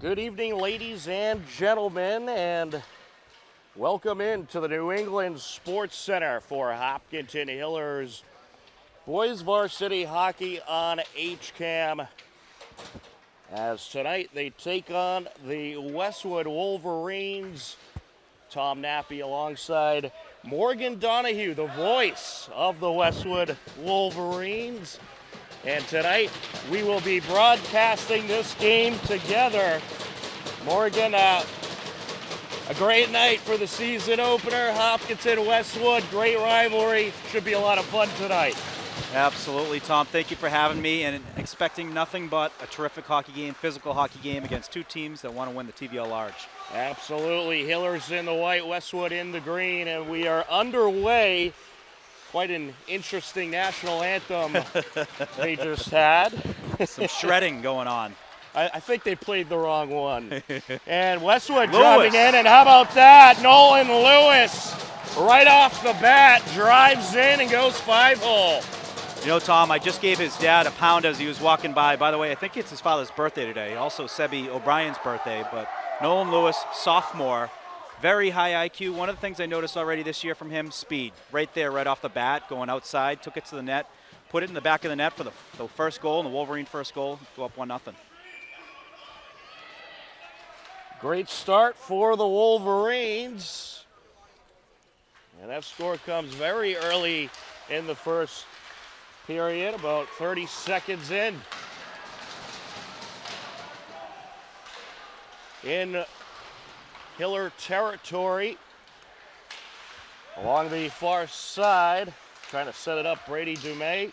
Good evening, ladies and gentlemen, and welcome into the New England Sports Center for Hopkinton Hillers Boys Varsity Hockey on HCAM. As tonight they take on the Westwood Wolverines. Tom Nappy alongside Morgan Donahue, the voice of the Westwood Wolverines. And tonight we will be broadcasting this game together. Morgan, a great night for the season opener. Hopkinton, Westwood, great rivalry. Should be a lot of fun tonight. Absolutely, Tom. Thank you for having me, and expecting nothing but a terrific hockey game, physical hockey game against two teams that want to win the TVL Large. Absolutely. Hillers in the white, Westwood in the green, and we are underway. Quite an interesting national anthem they just had. Some shredding going on. I think they played the wrong one. And Westwood driving in, and how about that? Nolan Lewis, right off the bat, drives in and goes 5-hole. You know, Tom, I just gave his dad a pound as he was walking by. By the way, I think it's his father's birthday today. Also, Sebi O'Brien's birthday. But Nolan Lewis, sophomore, very high IQ. One of the things I noticed already this year from him, speed. Right there, right off the bat, going outside, took it to the net, put it in the back of the net for the first goal, and the Wolverine first goal, go up 1-0. Great start for the Wolverines. And that score comes very early in the first period, about 30 seconds in. In Hiller territory, along the far side, trying to set it up, Brady Dumais.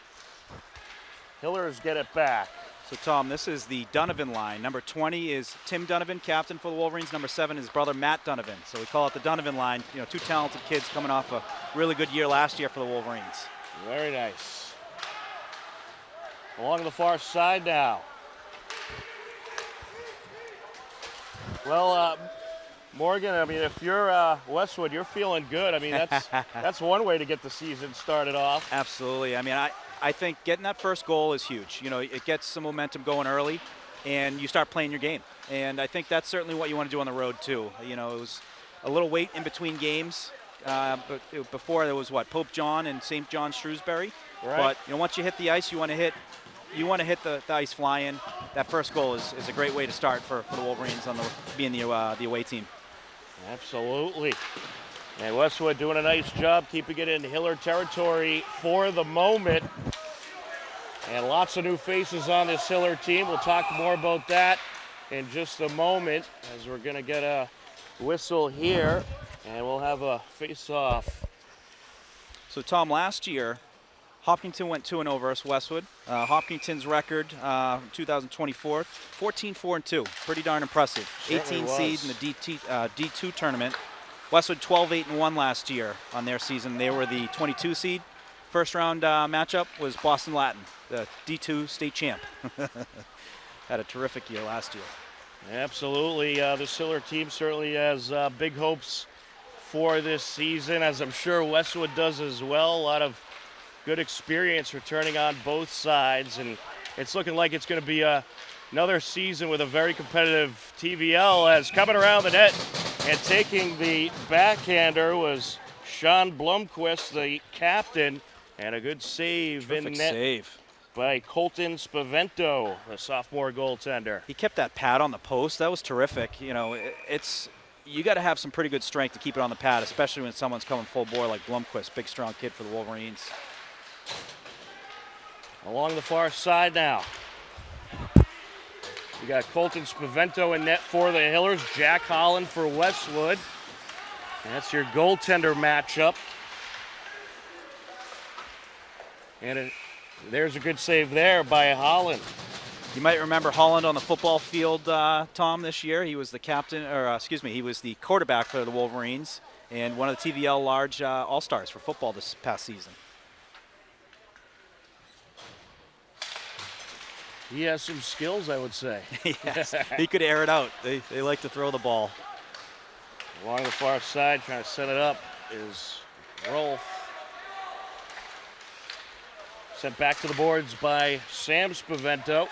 Hillers get it back. So, Tom, this is the Donovan line. Number 20 is Tim Donovan, captain for the Wolverines. Number 7 is brother Matt Donovan. So we call it the Donovan line. You know, two talented kids coming off a really good year last year for the Wolverines. Very nice. Along the far side now. Well, Morgan, I mean, if you're Westwood, you're feeling good. I mean, that's one way to get the season started off. Absolutely. I mean, I think getting that first goal is huge. You know, it gets some momentum going early, and you start playing your game. And I think that's certainly what you want to do on the road, too. You know, it was a little wait in between games. But before there was, Pope John and St. John Shrewsbury. Right. But, you know, once you hit the ice, you want to hit the ice flying. That first goal is a great way to start for the Wolverines on being the away team. Absolutely. And Westwood doing a nice job keeping it in Hiller territory for the moment. And lots of new faces on this Hiller team. We'll talk more about that in just a moment, as we're going to get a whistle here, and we'll have a face-off. So, Tom, last year, Hopkinton went 2-0 versus Westwood. Hopkinton's record, 2024, 14-4-2. Pretty darn impressive. 18 seed in the D2 tournament. Westwood 12-8-1 last year on their season. They were the 22 seed. First round matchup was Boston Latin, the D2 state champ. Had a terrific year last year. Absolutely. This Hiller team certainly has big hopes for this season, as I'm sure Westwood does as well. A lot of good experience returning on both sides, and it's looking like it's going to be another season with a very competitive TVL, as coming around the net and taking the backhander was Sean Blomquist, the captain, and a good save. Terrific in net save by Colton Spavento, the sophomore goaltender. He kept that pad on the post. That was terrific. You know, you got to have some pretty good strength to keep it on the pad, especially when someone's coming full bore like Blomquist, big strong kid for the Wolverines. Along the far side now. We got Colton Spavento in net for the Hillers. Jack Holland for Westwood. And that's your goaltender matchup. And there's a good save there by Holland. You might remember Holland on the football field, Tom, this year. He was the captain, he was the quarterback for the Wolverines and one of the TVL Large All-Stars for football this past season. He has some skills, I would say. Yes, he could air it out. They like to throw the ball. Along the far side, trying to set it up, is Rolf. Sent back to the boards by Sam Spavento.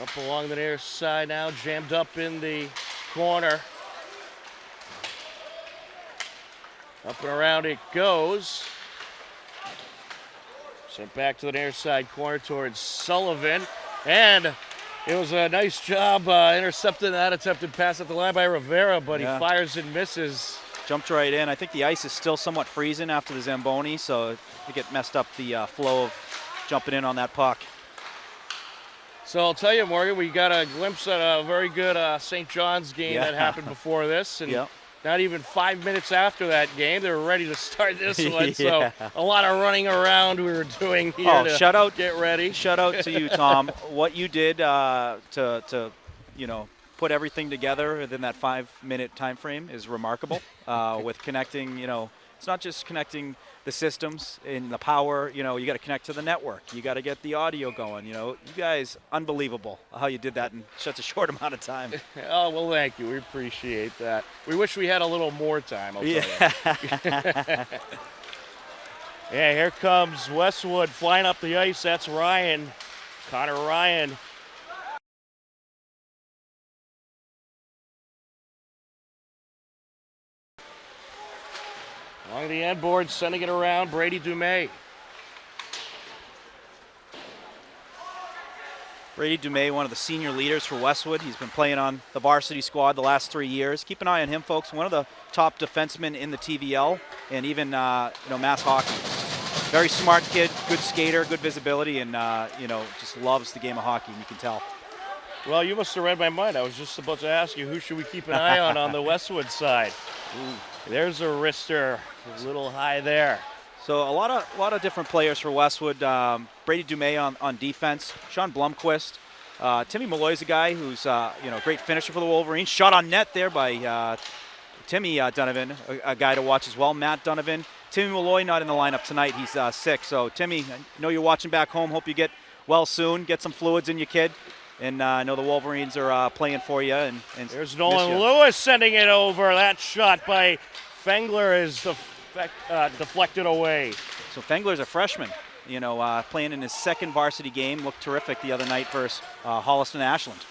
Up along the near side now, jammed up in the corner. Up and around it goes. Sent back to the near side corner towards Sullivan. And it was a nice job intercepting that attempted pass at the line by Rivera, but he fires and misses. Jumped right in. I think the ice is still somewhat freezing after the Zamboni, so I think it messed up the flow of jumping in on that puck. So I'll tell you, Morgan, we got a glimpse at a very good St. John's game that happened before this. And not even 5 minutes after that game, they were ready to start this one. So a lot of running around we were doing here to get ready. Shout out to you, Tom. What you did to put everything together within that 5-minute time frame is remarkable. With connecting, it's not just connecting the systems and the power, you got to connect to the network. You got to get the audio going, You guys, unbelievable how you did that in such a short amount of time. Oh, well, thank you. We appreciate that. We wish we had a little more time, I'll tell you. Yeah, here comes Westwood flying up the ice. That's Ryan, Connor Ryan. Along the end board, sending it around, Brady Dumais. Brady Dumais, one of the senior leaders for Westwood. He's been playing on the varsity squad the last 3 years. Keep an eye on him, folks. One of the top defensemen in the TVL and even Mass Hockey. Very smart kid, good skater, good visibility, and just loves the game of hockey, and you can tell. Well, you must have read my mind. I was just about to ask you, who should we keep an eye on the Westwood side? Ooh, there's a wrister, a little high there. So a lot of different players for Westwood. Brady Dumais on defense. Sean Blomqvist. Timmy Malloy's a guy who's great finisher for the Wolverines. Shot on net there by Timmy Donovan, a guy to watch as well. Matt Donovan. Timmy Malloy not in the lineup tonight. He's sick. So Timmy, I know you're watching back home. Hope you get well soon. Get some fluids in your kid. And I know the Wolverines are playing for you. And there's Nolan Lewis sending it over. That shot by Fengler is deflected away. So Fengler's a freshman, playing in his second varsity game. Looked terrific the other night versus Holliston Ashland.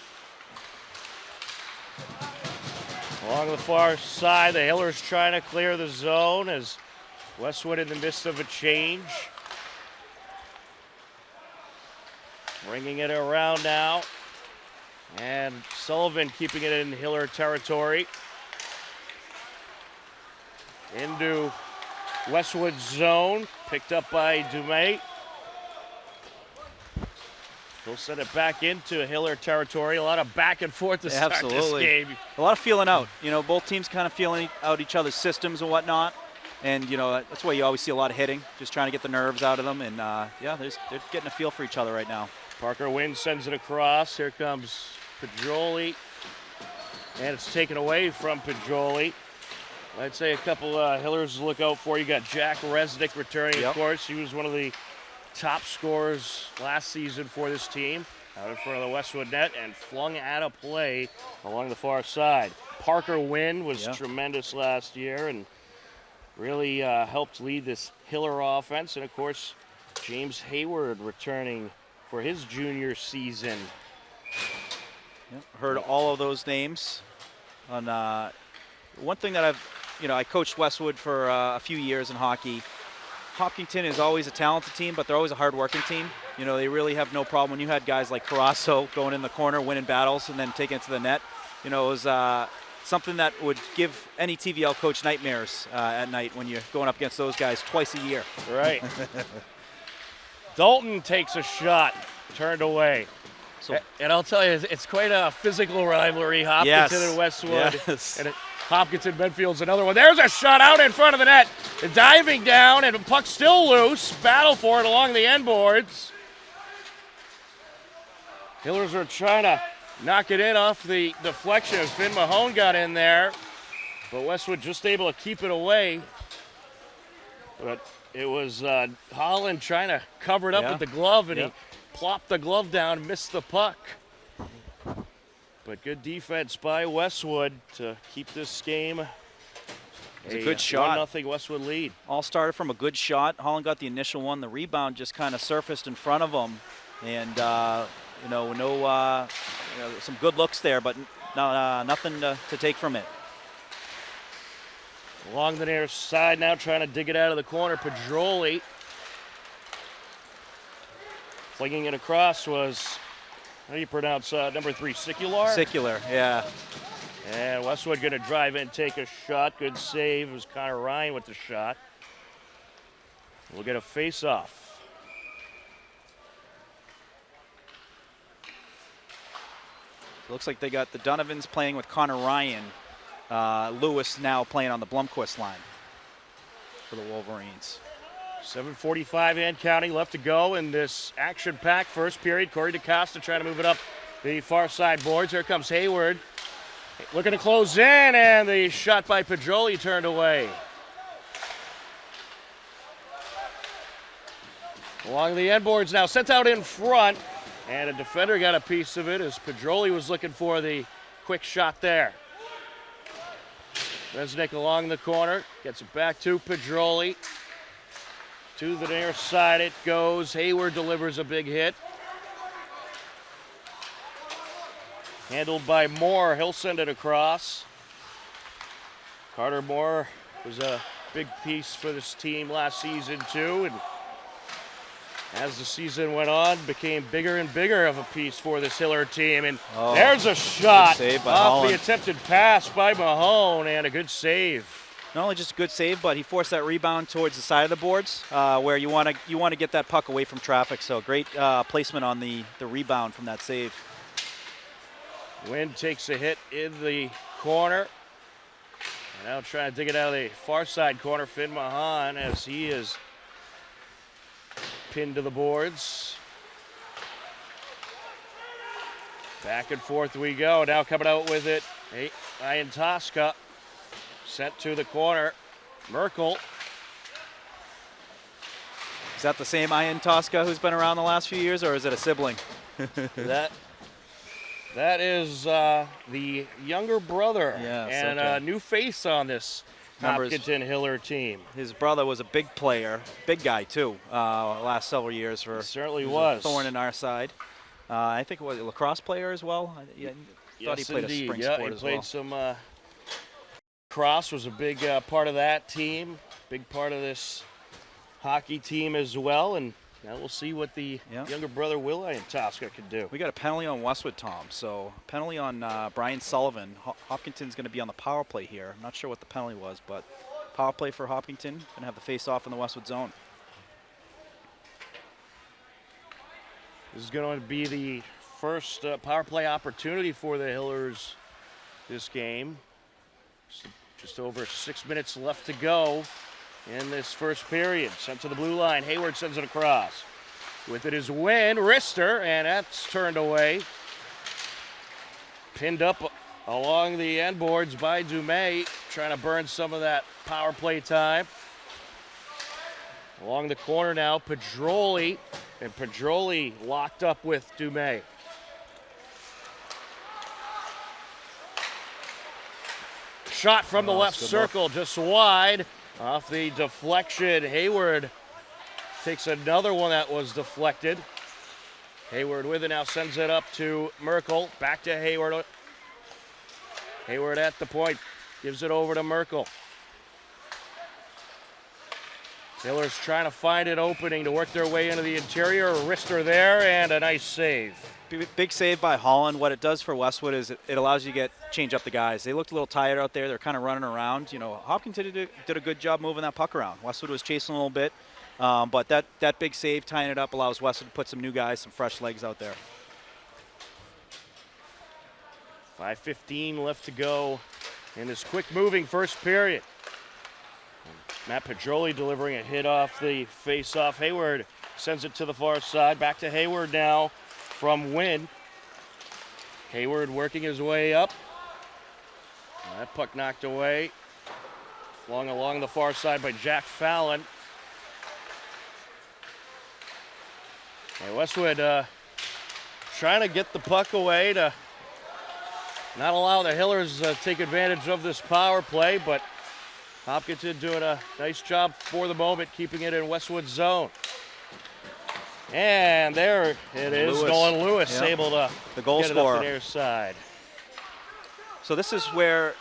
Along the far side, the Hillers trying to clear the zone as Westwood in the midst of a change. Bringing it around now. And Sullivan keeping it in Hiller territory. Into Westwood zone. Picked up by Dumais. He'll send it back into Hiller territory. A lot of back and forth to start this game. A lot of feeling out. Both teams kind of feeling out each other's systems and whatnot. And, that's why you always see a lot of hitting, just trying to get the nerves out of them. And, they're getting a feel for each other right now. Parker Wynn sends it across. Here comes Pajoli. And it's taken away from Pajoli. I'd say a couple Hillers to look out for. You got Jack Resnick returning, of course. He was one of the top scorers last season for this team. Out in front of the Westwood net and flung out of play along the far side. Parker Wynn was tremendous last year and really helped lead this Hiller offense. And, of course, James Hayward returning for his junior season. Heard all of those names. On one thing that I coached Westwood for a few years in hockey. Hopkinton is always a talented team, but they're always a hard-working team. They really have no problem. When you had guys like Carasso going in the corner, winning battles, and then taking it to the net, it was something that would give any TVL coach nightmares at night when you're going up against those guys twice a year. Right. Dalton takes a shot, turned away. And I'll tell you, it's quite a physical rivalry, Hopkinton and Westwood. Yes. And Hopkinton Medfield's another one. There's a shot out in front of the net. Diving down, and the puck's still loose. Battle for it along the end boards. Hillers are trying to knock it in off the deflection. Finn Mahone got in there, but Westwood just able to keep it away. But it was Holland trying to cover it up with the glove, and he plopped the glove down and missed the puck. But good defense by Westwood to keep this game a good shot. 1-0 Westwood lead. All started from a good shot. Holland got the initial one. The rebound just kind of surfaced in front of him. And some good looks there, but nothing to take from it. Along the near side now, trying to dig it out of the corner. Pedroli flinging it across was, how do you pronounce number 3, Sicular? Sicular, yeah. And Westwood going to drive in, take a shot. Good save. It was Connor Ryan with the shot. We'll get a face-off. Looks like they got the Donovans playing with Connor Ryan. Lewis now playing on the Blomquist line for the Wolverines. 7:45 and counting left to go in this action-packed first period. Corey DeCosta trying to move it up the far side boards. Here comes Hayward. Looking to close in, and the shot by Pedroli turned away. Along the end boards now, sent out in front, and a defender got a piece of it as Pedroli was looking for the quick shot there. Resnick along the corner, gets it back to Pedroli. To the near side it goes. Hayward delivers a big hit. Handled by Moore. He'll send it across. Carter Moore was a big piece for this team last season too, and as the season went on, became bigger and bigger of a piece for this Hiller team. And there's a shot off Holland. The attempted pass by Mahone, and a good save. Not only just a good save, but he forced that rebound towards the side of the boards, where you want to get that puck away from traffic. So great placement on the rebound from that save. Wynn takes a hit in the corner. And now trying to dig it out of the far side corner. Finn Mahan, as he is pinned to the boards. Back and forth we go. Now coming out with it, Ian Tosca. Sent to the corner. Merkel. Is that the same Ian Tosca who's been around the last few years, or is it a sibling? That is the younger brother, and a new face on this Hopkinton Hiller team. His brother was a big player, big guy too, last several years. He certainly was. A thorn in our side. I think it was a lacrosse player as well. Thought he played indeed. a spring yeah, sport he as played well. some lacrosse, was a big part of that team, big part of this hockey team as well, and now we'll see what the younger brother Will Ian Tosca can do. We got a penalty on Westwood, Tom. So penalty on Brian Sullivan. Hopkinton's going to be on the power play here. I'm not sure what the penalty was, but power play for Hopkinton. Going to have the face-off in the Westwood zone. This is going to be the first power play opportunity for the Hillers this game. Just over 6 minutes left to go in this first period. Sent to the blue line. Hayward sends it across. With it is Wynn, wrister, and that's turned away. Pinned up along the end boards by Dumais, trying to burn some of that power play time. Along the corner now, Pedroli, and Pedroli locked up with Dumais. Shot from the left circle, just wide. Off the deflection, Hayward takes another one that was deflected. Hayward with it now, sends it up to Merkel. Back to Hayward. Hayward at the point, gives it over to Merkel. Taylor's trying to find an opening to work their way into the interior. Wrister there, and a nice save. Big save by Holland. What it does for Westwood is it allows you to change up the guys. They looked a little tired out there. They're kind of running around. Hopkinton did a good job moving that puck around. Westwood was chasing a little bit, but that big save, tying it up, allows Westwood to put some new guys, some fresh legs out there. 5:15 left to go in this quick-moving first period. Matt Pedroli delivering a hit off the face-off. Hayward sends it to the far side. Back to Hayward now from Wynn. Hayward working his way up. That puck knocked away. Flung along the far side by Jack Fallon. And Westwood trying to get the puck away to not allow the Hillers to take advantage of this power play, but Hopkinton doing a nice job for the moment, keeping it in Westwood's zone. And there it is. Lewis. Nolan Lewis Yep. able to The goal get scorer. it up the near side. So this is where,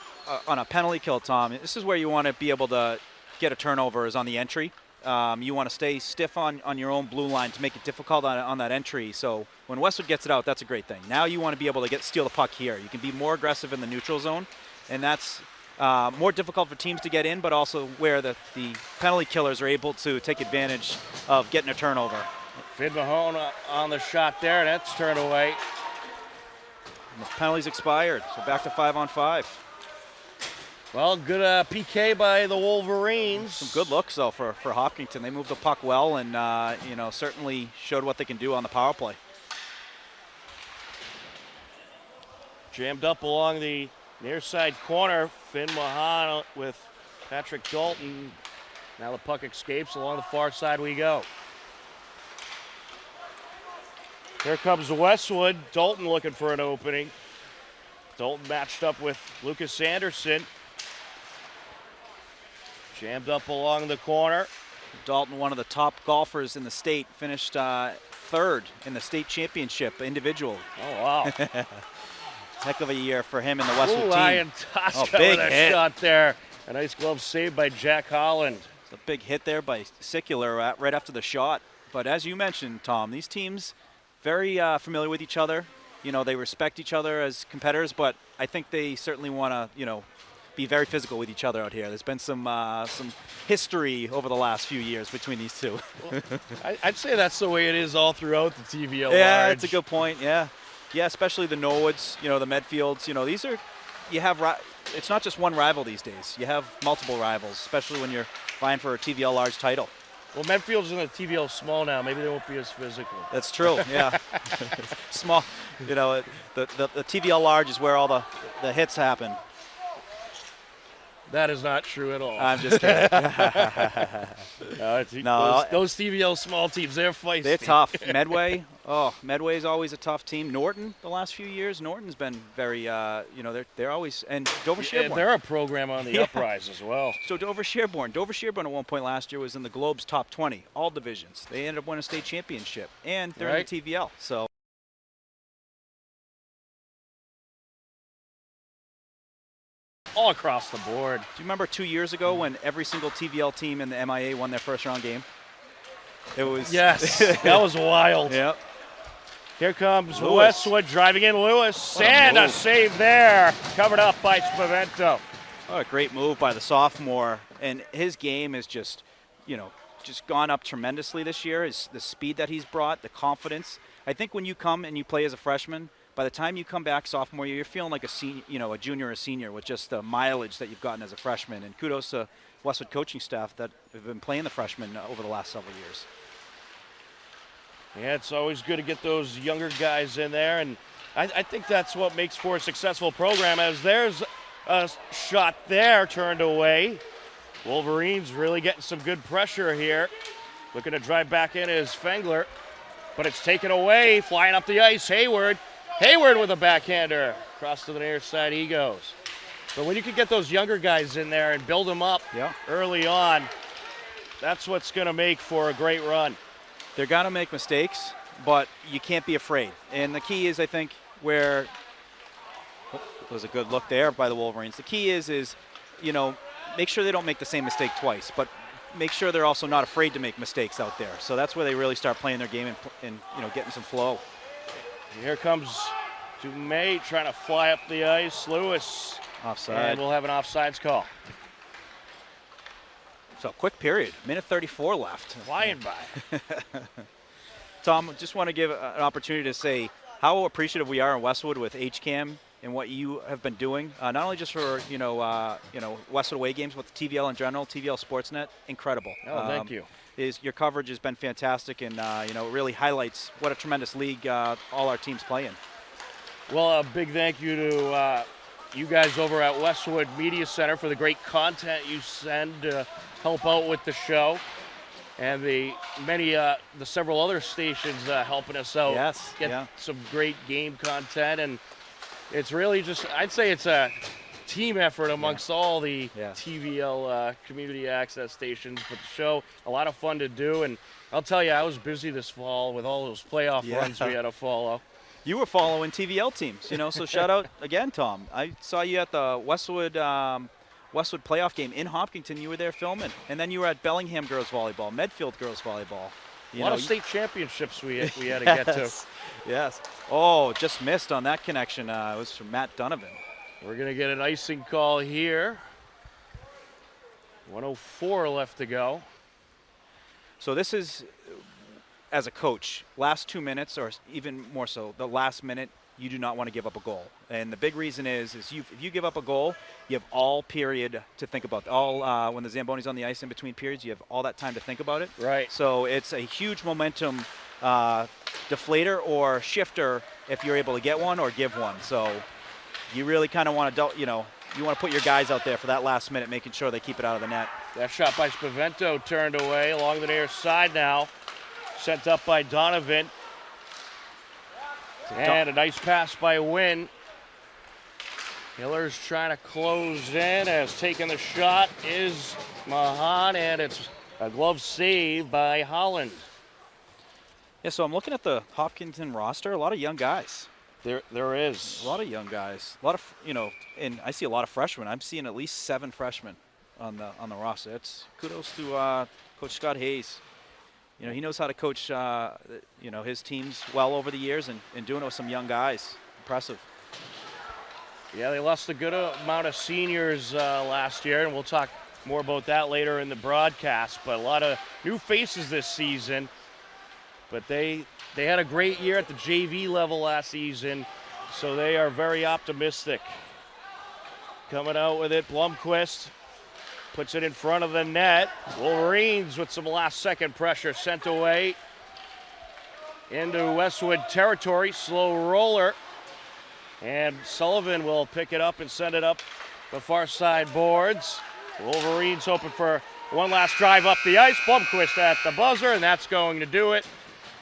on a penalty kill, Tom, this is where you want to be able to get a turnover is on the entry. You want to stay stiff on your own blue line to make it difficult on that entry. So when Westwood gets it out, that's a great thing. Now you want to be able to steal the puck here. You can be more aggressive in the neutral zone, and that's more difficult for teams to get in, but also where the penalty killers are able to take advantage of getting a turnover. Finn Mahone on the shot there, and that's turned away. And the penalty's expired, so back to 5-on-5. Well, good PK by the Wolverines. Some good looks, though, for Hopkinton. They moved the puck well and, certainly showed what they can do on the power play. Jammed up along the near side corner. Finn Mahone with Patrick Dalton. Now the puck escapes. Along the far side we go. Here comes Westwood. Dalton looking for an opening. Dalton matched up with Lucas Anderson. Jammed up along the corner. Dalton, one of the top golfers in the state, finished third in the state championship individual. Oh, wow. Heck of a year for him in the Westwood team. Ryan Tosca big with a hit. shot there. A nice glove save by Jack Holland. It's a big hit there by Sicular right after the shot. But as you mentioned, Tom, these teams very familiar with each other. They respect each other as competitors, but I think they certainly want to, be very physical with each other out here. There's been some history over the last few years between these two. Well, I'd say that's the way it is all throughout the TVL. Yeah, large. that's a good point. Yeah, especially the Norwoods, the Medfields. These are it's not just one rival these days. You have multiple rivals, especially when you're vying for a TVL large title. Well, Medfield's in the TVL small now. Maybe they won't be as physical. That's true. Yeah, small. The TVL large is where all the hits happen. That is not true at all. I'm just kidding. Those TVL small teams, they're feisty. They're tough. Medway is always a tough team. Norton, the last few years, Norton's been very, they're always, and Dover Sherborne. Yeah, they're a program on the uprise as well. So Dover Sherborne at one point last year was in the Globe's top 20, all divisions. They ended up winning a state championship, and they're in the TVL. So. All across the board. Do you remember 2 years ago when every single TVL team in the MIA won their first round game? It was. Yes, that was wild. Yep. Here comes Lewis. Westwood driving in. Lewis, and a save there. Covered up by Spavento. What a great move by the sophomore. And his game is just gone up tremendously this year. The speed that he's brought, the confidence. I think when you come and you play as a freshman, by the time you come back sophomore year, you're feeling like a senior, a junior or senior with just the mileage that you've gotten as a freshman. And kudos to Westwood coaching staff that have been playing the freshmen over the last several years. Yeah, it's always good to get those younger guys in there, and I think that's what makes for a successful program. As there's a shot there turned away. Wolverines really getting some good pressure here. Looking to drive back in is Fengler, but it's taken away. Flying up the ice, Hayward with a backhander. Across to the near side he goes. But when you can get those younger guys in there and build them up early on, that's what's going to make for a great run. They're going to make mistakes, but you can't be afraid. And the key is, I think, where it was a good look there by the Wolverines. The key is make sure they don't make the same mistake twice, but make sure they're also not afraid to make mistakes out there. So that's where they really start playing their game and getting some flow. Here comes Dumais trying to fly up the ice. Lewis. Offside. And we'll have an offsides call. So quick period, minute 34 left. Flying by. Tom, just want to give an opportunity to say how appreciative we are in Westwood with HCAM and what you have been doing, not only just for Westwood away games, but the TVL in general, TVL Sportsnet, incredible. Oh, thank you. Your coverage has been fantastic, and it really highlights what a tremendous league all our teams play in. Well, a big thank you to you guys over at Westwood Media Center for the great content you send to help out with the show, and the several other stations helping us out. Get some great game content, and it's really just, I'd say it's a team effort amongst all the Yeah. TVL community access stations. But the show, a lot of fun to do. And I'll tell you, I was busy this fall with all those playoff runs we had to follow. You were following TVL teams, so shout out again, Tom. I saw you at the Westwood playoff game in Hopkinton. You were there filming. And then you were at Bellingham girls volleyball, Medfield girls volleyball. A lot of state championships we had to get to. Yes. Oh, just missed on that connection. It was from Matt Donovan. We're going to get an icing call here. 1:04 left to go. So this is, as a coach, last 2 minutes, or even more so, the last minute, you do not want to give up a goal. And the big reason is if you give up a goal, you have all period to think about. When the Zamboni's on the ice in between periods, you have all that time to think about it. Right. So it's a huge momentum deflator or shifter if you're able to get one or give one. So you really kind of want to, you want to put your guys out there for that last minute, making sure they keep it out of the net. That shot by Spavento turned away along the near side now. Sent up by Donovan. And a nice pass by Wynn. Hillers trying to close in, as taking the shot is Mahan, and it's a glove save by Holland. Yeah, so I'm looking at the Hopkinton roster, a lot of young guys. There is. A lot of young guys. A lot of, and I see a lot of freshmen. I'm seeing at least 7 freshmen on the roster. It's kudos to Coach Scott Hayes. He knows how to coach, his teams well over the years and doing it with some young guys. Impressive. Yeah, they lost a good amount of seniors last year, and we'll talk more about that later in the broadcast. But a lot of new faces this season. But they had a great year at the JV level last season, so they are very optimistic. Coming out with it, Blomquist puts it in front of the net. Wolverines with some last-second pressure sent away into Westwood territory. Slow roller. And Sullivan will pick it up and send it up the far side boards. Wolverines hoping for one last drive up the ice. Blomquist at the buzzer, and that's going to do it.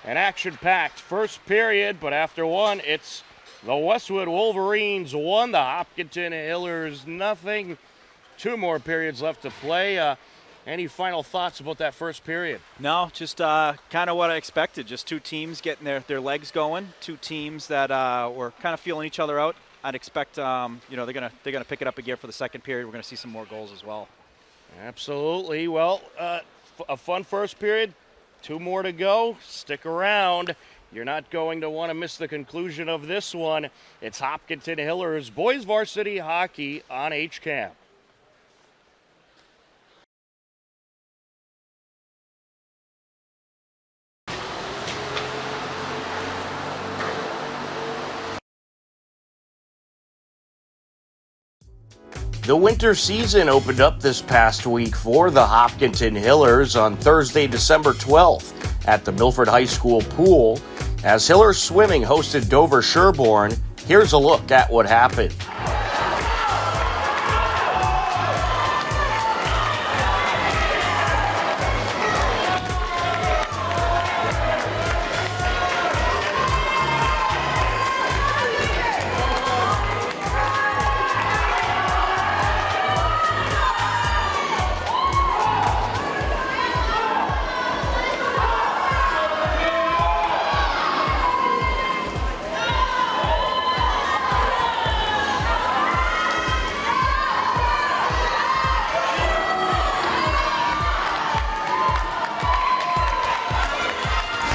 An action-packed first period, but after one, it's the Westwood Wolverines 1, the Hopkinton Hillers nothing. 2 more periods left to play. Any final thoughts about that first period? No, just kind of what I expected. Just 2 teams getting their legs going. 2 teams that were kind of feeling each other out. I'd expect they're gonna pick it up again for the second period. We're gonna see some more goals as well. Absolutely. Well, a fun first period. 2 more to go. Stick around. You're not going to want to miss the conclusion of this one. It's Hopkinton Hillers boys varsity hockey on HCAM. The winter season opened up this past week for the Hopkinton Hillers on Thursday, December 12th at the Milford High School pool. As Hillers Swimming hosted Dover Sherborne, here's a look at what happened.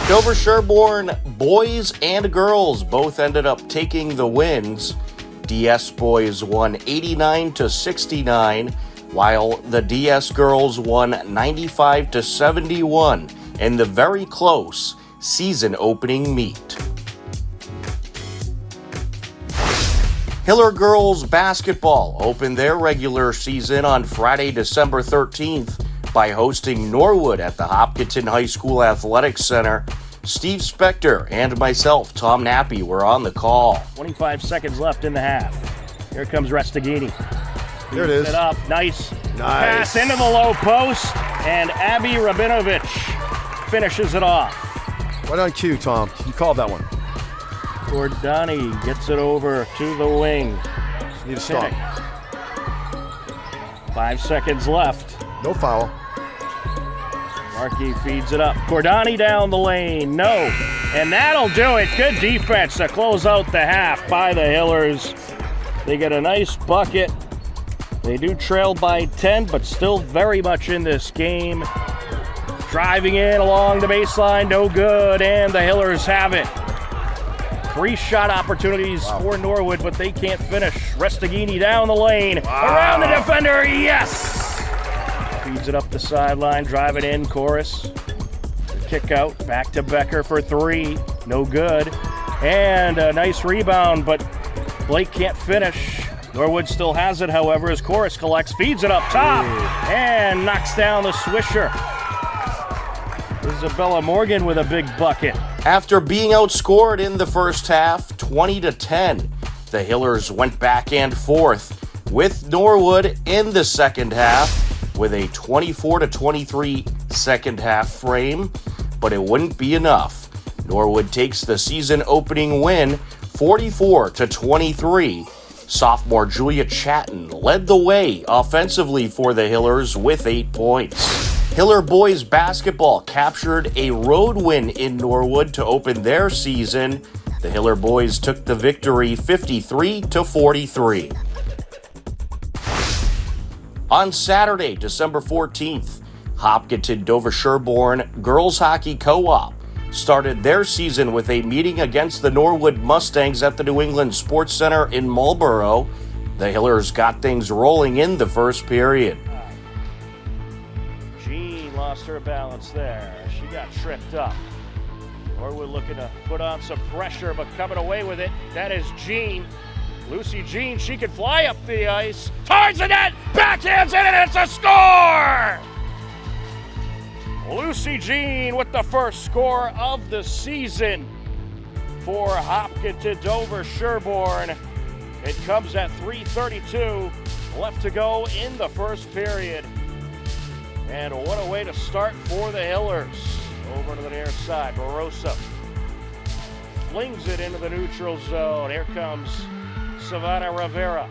Dover Sherborne boys and girls both ended up taking the wins. DS boys won 89-69, while the DS girls won 95-71 in the very close season opening meet. Hiller girls basketball opened their regular season on Friday, December 13th by hosting Norwood at the Hopkinton High School Athletics Center. Steve Spector and myself, Tom Nappy, were on the call. 25 seconds left in the half. Here comes Restaghini. There it is. It up. Nice pass into the low post, and Abby Rabinovich finishes it off. Right on cue, Tom. You called that one. Gordani gets it over to the wing. Need a stop. 5 seconds left. No foul. Markey feeds it up. Cordani down the lane. No. And that'll do it. Good defense to close out the half by the Hillers. They get a nice bucket. They do trail by 10, but still very much in this game. Driving in along the baseline. No good. And the Hillers have it. 3 shot opportunities for Norwood, but they can't finish. Restaghini down the lane. Around the defender. Yes! Feeds it up the sideline, driving in, Chorus. Kick out, back to Becker for 3. No good. And a nice rebound, but Blake can't finish. Norwood still has it, however, as Chorus collects, feeds it up top, and knocks down the swisher. Isabella Morgan with a big bucket. After being outscored in the first half, 20-10, the Hillers went back and forth with Norwood in the second half with a 24-23 second half frame, but it wouldn't be enough. Norwood takes the season opening win 44-23. Sophomore Julia Chatton led the way offensively for the Hillers with 8 points. Hiller boys basketball captured a road win in Norwood to open their season. The Hiller boys took the victory 53-43. On Saturday, December 14th, Hopkinton Dover Sherborne Girls Hockey Co-op started their season with a meeting against the Norwood Mustangs at the New England Sports Center in Marlborough. The Hillers got things rolling in the first period. Jean lost her balance there. She got tripped up. Norwood looking to put on some pressure, but coming away with it, that is Jean. Lucy Jean, she can fly up the ice. Towards the net, backhands it, and it's a score! Lucy Jean with the first score of the season for Hopkinton Dover Sherborne. It comes at 3:32 left to go in the first period. And what a way to start for the Hillers. Over to the near side, Barossa flings it into the neutral zone. Here comes Savannah Rivera.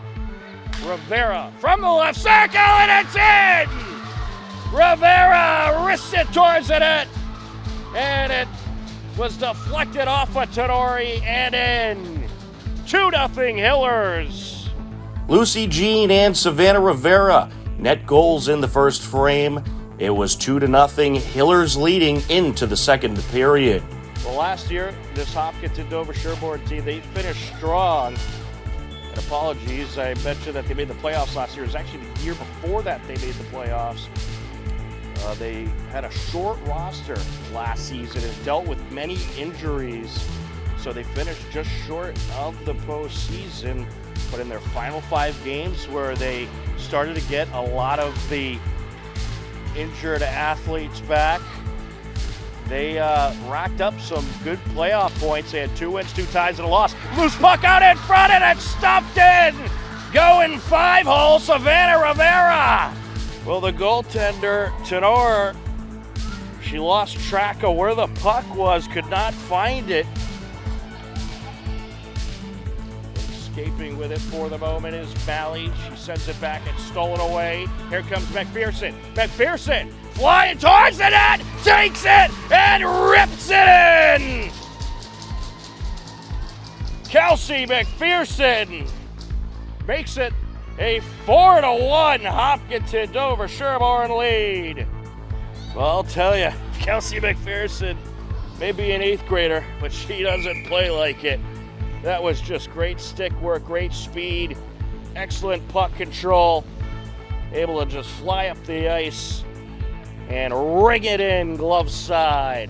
Rivera from the left circle, and it's in! Rivera wrists it towards the net, and it was deflected off of Tenori and in. 2-0 Hillers. Lucy Jean and Savannah Rivera net goals in the first frame. It was 2-0 Hillers leading into the second period. Well, last year, this Hopkinton Dover Sherborne team, they finished strong. And apologies, I mentioned that they made the playoffs last year. It was actually the year before that they made the playoffs. They had a short roster last season and dealt with many injuries. So they finished just short of the postseason. But in their final 5 games where they started to get a lot of the injured athletes back, they racked up some good playoff points. They had 2 wins, 2 ties, and a loss. Loose puck out in front, and it's stuffed in. Going 5-hole, Savannah Rivera. Well, the goaltender, Tenor, she lost track of where the puck was, could not find it. Escaping with it for the moment is Bally. She sends it back and stolen away. Here comes McPherson. McPherson flying towards the net, takes it, and rips it in! Kelsey McPherson makes it a 4-1 Hopkinton Dover Sherborne lead. Well, I'll tell you, Kelsey McPherson may be an 8th grader, but she doesn't play like it. That was just great stick work, great speed, excellent puck control, able to just fly up the ice and ring it in glove side.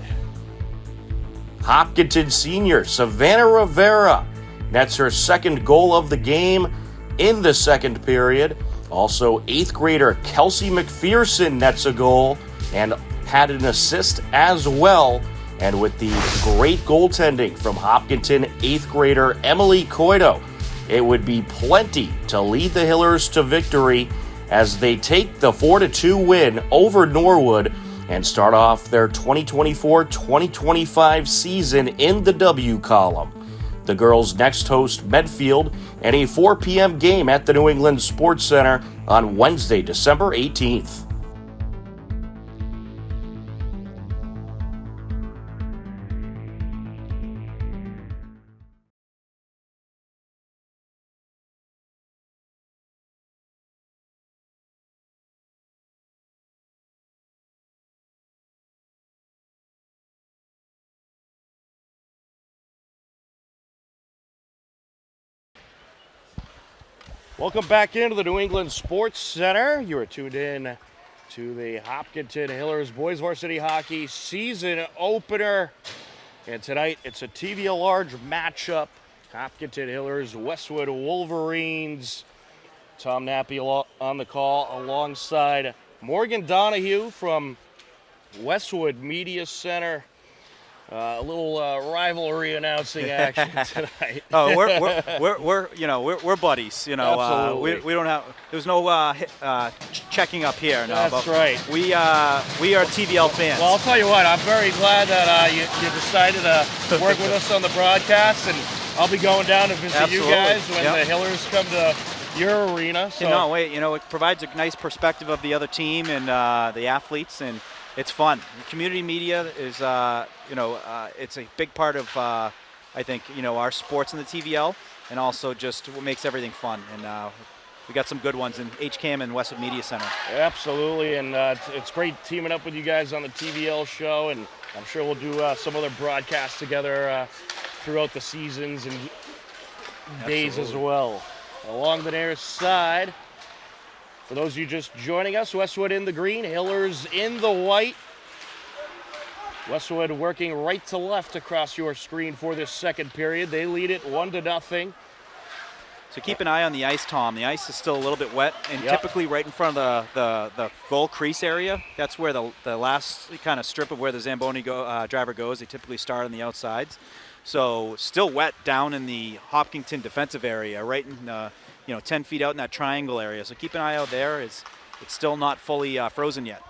Hopkinton senior Savannah Rivera nets her second goal of the game in the second period. Also, 8th grader Kelsey McPherson nets a goal and had an assist as well. And with the great goaltending from Hopkinton 8th grader Emily Coito, it would be plenty to lead the Hillers to victory as they take the 4-2 win over Norwood and start off their 2024-2025 season in the W column. The girls next host Medfield and a 4 p.m. game at the New England Sports Center on Wednesday, December 18th. Welcome back into the New England Sports Center. You are tuned in to the Hopkinton Hillers Boys Varsity Hockey season opener. And tonight it's a TV large matchup. Hopkinton Hillers, Westwood Wolverines. Tom Nappy on the call alongside Morgan Donahue from Westwood Media Center. A little rivalry announcing action tonight. Oh, we're buddies. Absolutely. We don't have. There's no checking up here. No, That's right. We are TVL fans. Well, I'll tell you what. I'm very glad that you decided to work with us on the broadcast, and I'll be going down to visit Absolutely. you guys when the Hillers come to your arena. So. It provides a nice perspective of the other team and the athletes, and it's fun. Community media is, it's a big part of, I think, our sports in the TVL, and also just what makes everything fun. And we got some good ones in HCAM and Westwood Media Center. Absolutely, and it's great teaming up with you guys on the TVL show, and I'm sure we'll do some other broadcasts together throughout the seasons and days as well. Along the near side, for those of you just joining us, Westwood in the green, Hillers in the white. Westwood working right to left across your screen for this second period. They lead it 1-0. So keep an eye on the ice, Tom. The ice is still a little bit wet, and typically right in front of the goal crease area. That's where the last kind of strip of where the Zamboni driver goes. They typically start on the outsides. So still wet down in the Hopkinton defensive area, right in 10 feet out in that triangle area. So keep an eye out there. It's still not fully frozen yet.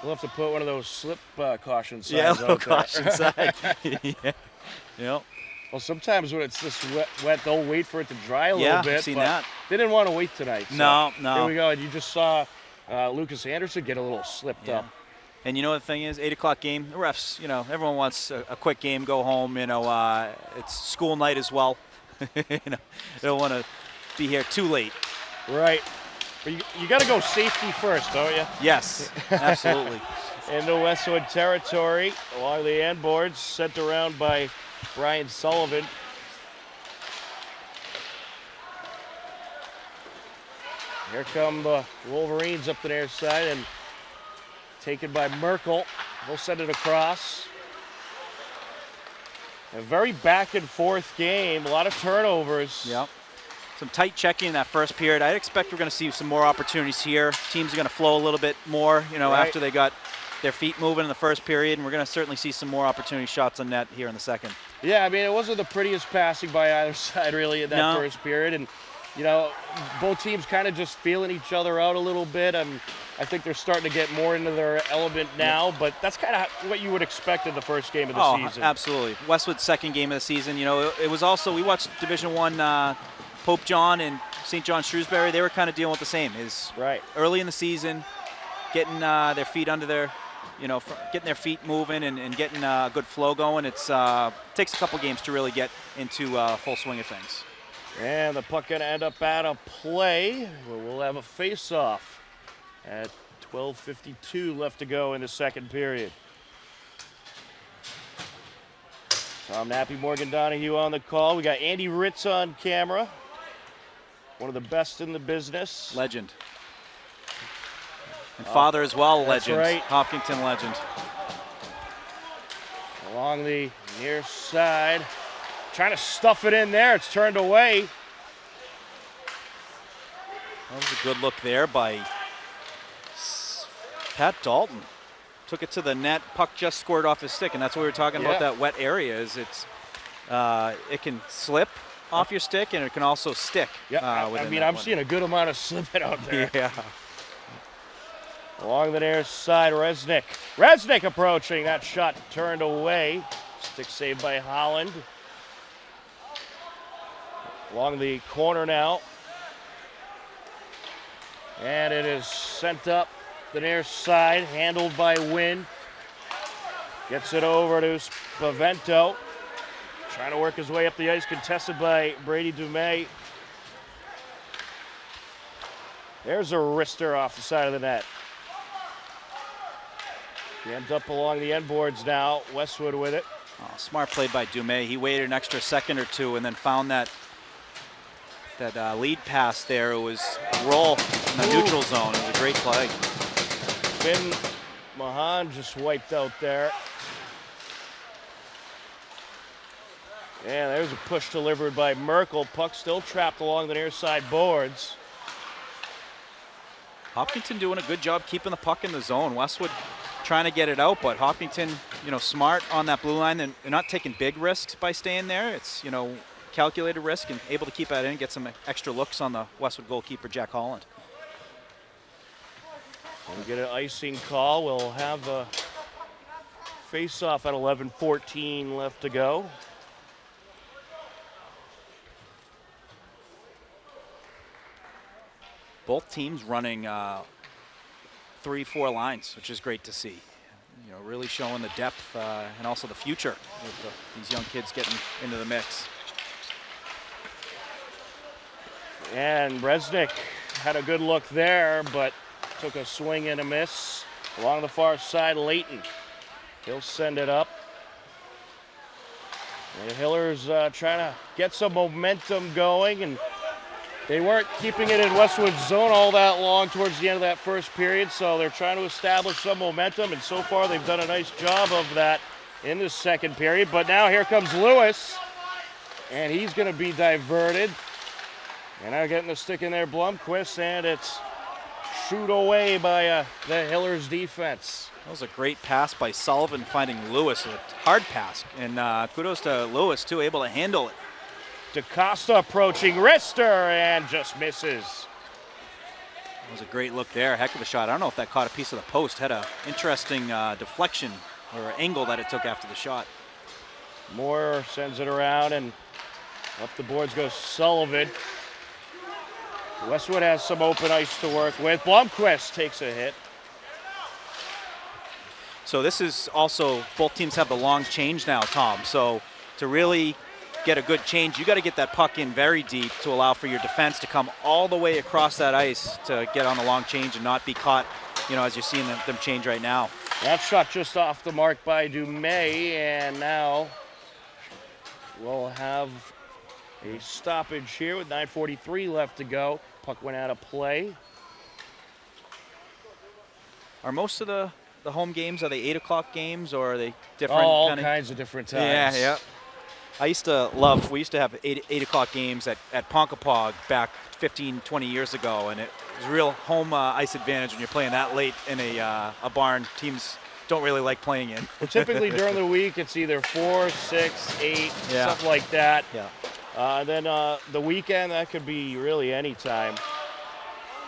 We'll have to put one of those slip caution signs Yeah, out there. caution sign. Yeah. Well, sometimes when it's this wet, they'll wait for it to dry a little bit. Yeah, I've seen but that. They didn't want to wait tonight. So No. Here we go. And you just saw Lucas Anderson get a little slipped up. And the thing is, 8 o'clock game, the refs, everyone wants a quick game, go home. It's school night as well. They don't want to be here too late. Right. But you got to go safety first, don't you? Yes, absolutely. Into Westwood territory along the end boards, sent around by Brian Sullivan. Here come the Wolverines up the near side and taken by Merkel. They'll send it across. A very back and forth game, a lot of turnovers. Yep. Some tight checking in that first period. I expect we're going to see some more opportunities here. Teams are going to flow a little bit more, after they got their feet moving in the first period, and we're going to certainly see some more opportunity shots on net here in the second. Yeah, I mean, it wasn't the prettiest passing by either side really in that first period, and both teams kind of just feeling each other out a little bit. I think they're starting to get more into their element now, but that's kind of what you would expect in the first game of the season. Absolutely. Westwood's second game of the season. It was also, we watched Division I, Pope John and St. John Shrewsbury. They were kind of dealing with the same. Early in the season, getting their feet under their, getting their feet moving and getting a good flow going. It takes a couple games to really get into full swing of things. And the puck going to end up out of play. We'll have a face-off at 12:52 left to go in the second period. Tom Nappy, Morgan Donahue on the call. We got Andy Ritz on camera. One of the best in the business. Legend. And father as well, legend. That's right. Hopkinton legend. Along the near side. Trying to stuff it in there. It's turned away. That was a good look there by Pat Dalton. Took it to the net. Puck just squirted off his stick, and that's what we were talking about. That wet area is it can slip off your stick, and it can also stick. Yeah, I'm seeing a good amount of slipping out there. Yeah. Along the near side, Resnick. Resnick approaching. That shot turned away. Stick saved by Holland. Along the corner now. And it is sent up the near side, handled by Wynn. Gets it over to Spavento. Trying to work his way up the ice, contested by Brady Dumais. There's a wrister off the side of the net. He ends up along the end boards now. Westwood with it. Oh, smart play by Dumais. He waited an extra second or two and then found that lead pass there. It was a roll in the neutral zone. It was a great play. Finn Mahan just wiped out there. And there's a push delivered by Merkel. Puck still trapped along the near side boards. Hopkinton doing a good job keeping the puck in the zone. Westwood trying to get it out, but Hopkinton, smart on that blue line. They're not taking big risks by staying there. It's, calculated risk and able to keep that in, get some extra looks on the Westwood goalkeeper, Jack Holland. We get an icing call. We'll have a face-off at 11:14 left to go. Both teams running 3-4 lines, which is great to see. Really showing the depth and also the future with these young kids getting into the mix. And Bresnik had a good look there, but took a swing and a miss. Along the far side, Leighton. He'll send it up. And the Hillers trying to get some momentum going, and they weren't keeping it in Westwood's zone all that long towards the end of that first period, so they're trying to establish some momentum, and so far they've done a nice job of that in the second period. But now here comes Lewis, and he's going to be diverted. And now getting the stick in there, Blomqvist, and it's shoot away by the Hillers defense. That was a great pass by Sullivan finding Lewis, a hard pass, and kudos to Lewis too, able to handle it. DaCosta approaching, wrister, and just misses. That was a great look there, heck of a shot. I don't know if that caught a piece of the post, had an interesting deflection or angle that it took after the shot. Moore sends it around, and up the boards goes Sullivan. Westwood has some open ice to work with. Blomqvist takes a hit. So this is also, both teams have the long change now, Tom. So to really get a good change, you got to get that puck in very deep to allow for your defense to come all the way across that ice to get on the long change and not be caught, as you're seeing them change right now. That shot just off the mark by Dumais, and now we'll have a stoppage here with 9:43 left to go. Puck went out of play. Are most of the home games, are they 8 o'clock games, or are they different? All kinds of different times. Yeah. We used to have 8 o'clock games at Ponkapog back 15, 20 years ago, and it was a real home ice advantage when you're playing that late in a barn teams don't really like playing in. Well, typically during the week, it's either 4, 6, 8, something like that. Yeah. Then the weekend, that could be really any time.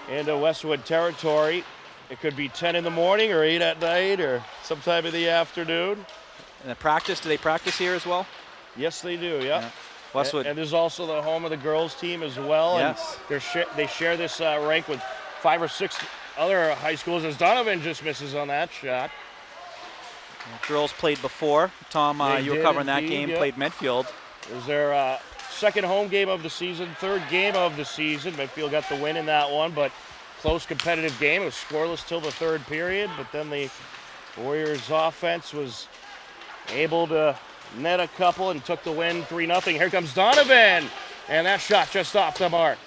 Into Westwood territory, it could be 10 in the morning or 8 at night or sometime in the afternoon. And the practice, do they practice here as well? Yes, they do, yeah. Westwood. And there's also the home of the girls team as well. Yes. And they share this rink with 5 or 6 other high schools, as Donovan just misses on that shot. Girls played before. Tom, you were covering that game, played Medfield. It was their second home game of the season, third game of the season. Medfield got the win in that one, but close competitive game. It was scoreless till the third period, but then the Warriors offense was able to net a couple and took the win 3-0. Here comes Donovan, and that shot just off the mark.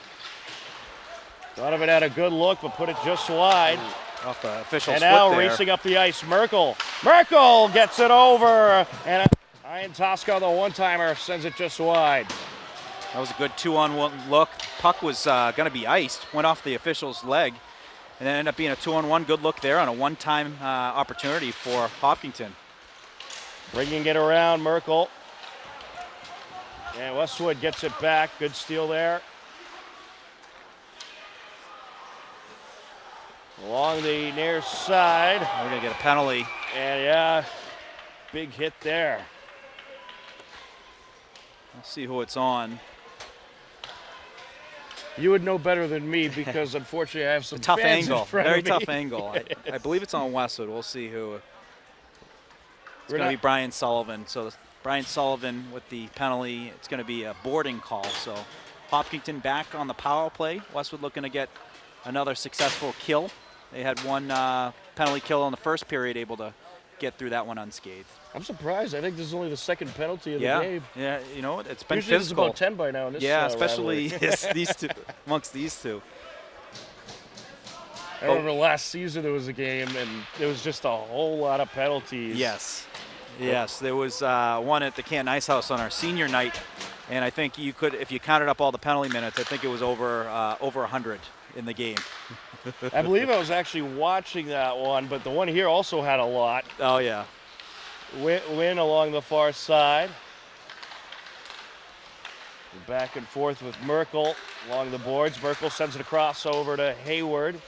Donovan had a good look, but put it just wide. Off the official's and now foot there. racing up the ice, Merkel. Merkel gets it over, and Ian Tosca, the one-timer, sends it just wide. That was a good 2-on-1 look. Puck was going to be iced, went off the official's leg, and then ended up being a 2-on-1. Good look there on a one-time opportunity for Hopkinton. Bringing it around, Merkel. And Westwood gets it back. Good steal there. Along the near side. We're going to get a penalty. And yeah, big hit there. Let's see who it's on. You would know better than me because unfortunately I have some Tough fans in angle, front very of me. tough angle. I believe it's on Westwood. We'll see who. It's going to be Brian Sullivan. So Brian Sullivan with the penalty. It's going to be a boarding call. So Hopkinton back on the power play. Westwood looking to get another successful kill. They had one penalty kill in the first period, able to get through that one unscathed. I'm surprised. I think this is only the second penalty of the game. Yeah, you know, it's been Usually physical. There's about 10 by now in this especially rivalry. these two, amongst these two. I remember last season there was a game and there was just a whole lot of penalties. Yes, there was one at the Canton Ice House on our senior night, and I think you could, if you counted up all the penalty minutes, I think it was over 100 in the game. I believe I was actually watching that one, but the one here also had a lot. Oh yeah. Win along the far side. Back and forth with Merkel along the boards. Merkel sends it across over to Hayward.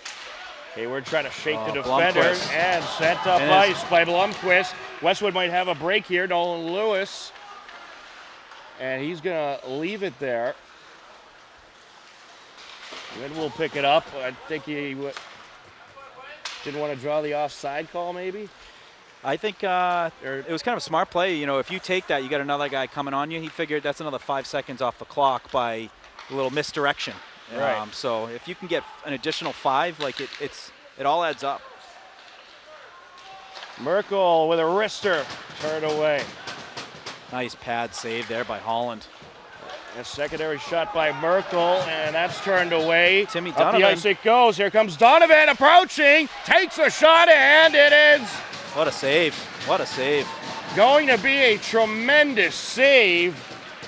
Hayward trying to shake the defender Blomqvist. and sent up ice by Blomqvist. Westwood might have a break here. Nolan Lewis. And he's going to leave it there. Wynn will pick it up. I think he didn't want to draw the offside call, maybe. I think it was kind of a smart play. You know, if you take that, you got another guy coming on you. He figured that's another 5 seconds off the clock by a little misdirection. Right. So if you can get an additional 5, like it all adds up. Merkel with a wrister, turned away. Nice pad save there by Holland. A secondary shot by Merkel, and that's turned away. Timmy Up Donovan. the ice it goes. Here comes Donovan approaching, takes a shot, and it is What a save. What a save. going to be a tremendous save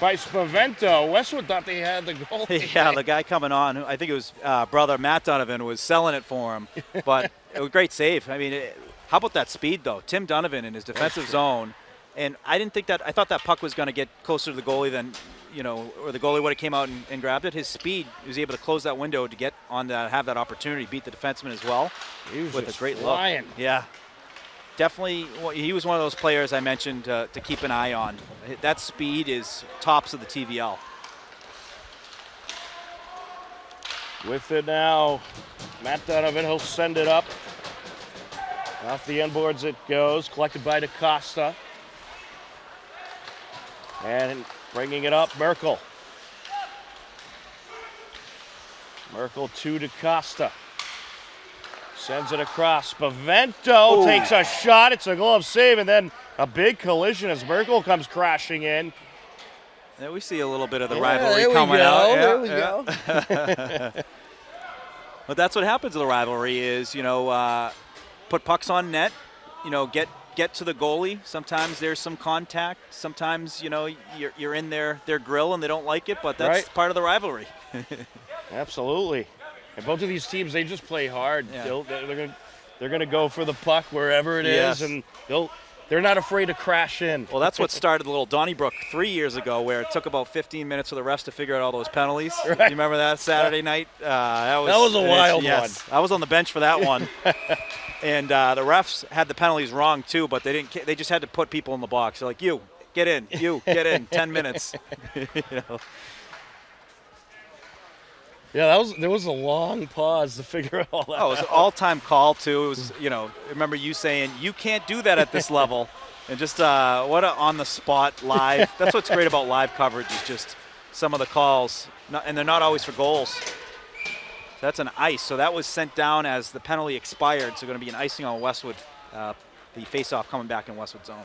by Spavento. Westwood thought they had the goal. Yeah, the guy coming on, I think it was brother Matt Donovan, was selling it for him. But it was a great save. I mean, how about that speed, though? Tim Donovan in his defensive zone. And I didn't think that, I thought that puck was going to get closer to the goalie than, you know, or the goalie would have came out and grabbed it. His speed, he was able to close that window to get on that, have that opportunity, beat the defenseman as well. He was with just a great flying. look. Yeah. Definitely, he was one of those players I mentioned to keep an eye on. That speed is tops of the TVL. With it now, Matt Donovan, he'll send it up. Off the end boards it goes, collected by DaCosta. And bringing it up, Merkel. Merkel to DaCosta. Sends it across. Spavento takes a shot. It's a glove save, and then a big collision as Merkel comes crashing in. There we see a little bit of the rivalry there coming we go, out. there we go. But that's what happens in the rivalry is, you know, put pucks on net, you know, get to the goalie. Sometimes there's some contact. Sometimes, you know, you're in their grill and they don't like it, but that's part of the rivalry. Absolutely. And both of these teams, they just play hard. Yeah. They're gonna go for the puck wherever it is, and they're not afraid to crash in. Well, that's what started the little Donnybrook 3 years ago, where it took about 15 minutes for the refs to figure out all those penalties. Right. You remember that Saturday night? That was a wild one. I was on the bench for that one. And the refs had the penalties wrong too, but they didn't. They just had to put people in the box. They're like, you get in, 10 minutes. You know. Yeah, there was a long pause to figure all that out. Oh, it was an all-time call too. It was, you know, I remember you saying you can't do that at this level, and just what a on-the-spot live. That's what's great about live coverage is just some of the calls, and they're not always for goals. That's an ice, so that was sent down as the penalty expired. So going to be an icing on Westwood, the face-off coming back in Westwood zone.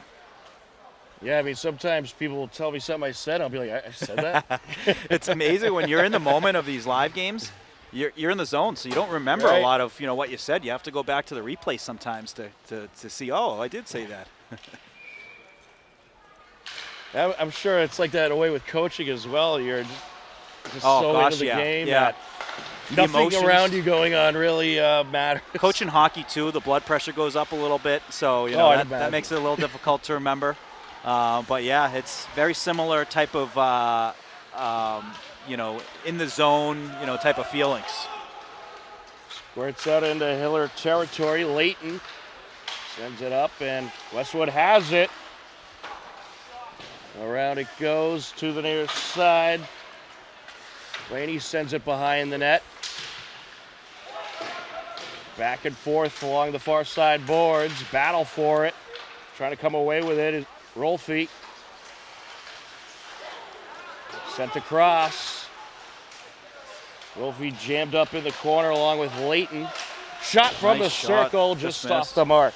Yeah, I mean, sometimes people will tell me something I said. I'll be like, I said that? It's amazing when you're in the moment of these live games. You're in the zone, so you don't remember a lot of, you know, what you said. You have to go back to the replay sometimes to see, oh, I did say that. I'm sure it's like that away with coaching as well. You're just so into the game that nothing around you going on really matters. Coaching hockey, too, the blood pressure goes up a little bit, so you know that makes it a little difficult to remember. But, yeah, it's very similar type of, you know, in the zone, you know, type of feelings. Squirts out into Hiller territory. Layton sends it up, and Westwood has it. Around it goes to the near side. Laney sends it behind the net. Back and forth along the far side boards. Battle for it. Trying to come away with it is Rolfe. Sent across. Rolfe jammed up in the corner along with Layton. Shot from Nice the shot. circle, just off missed. the mark.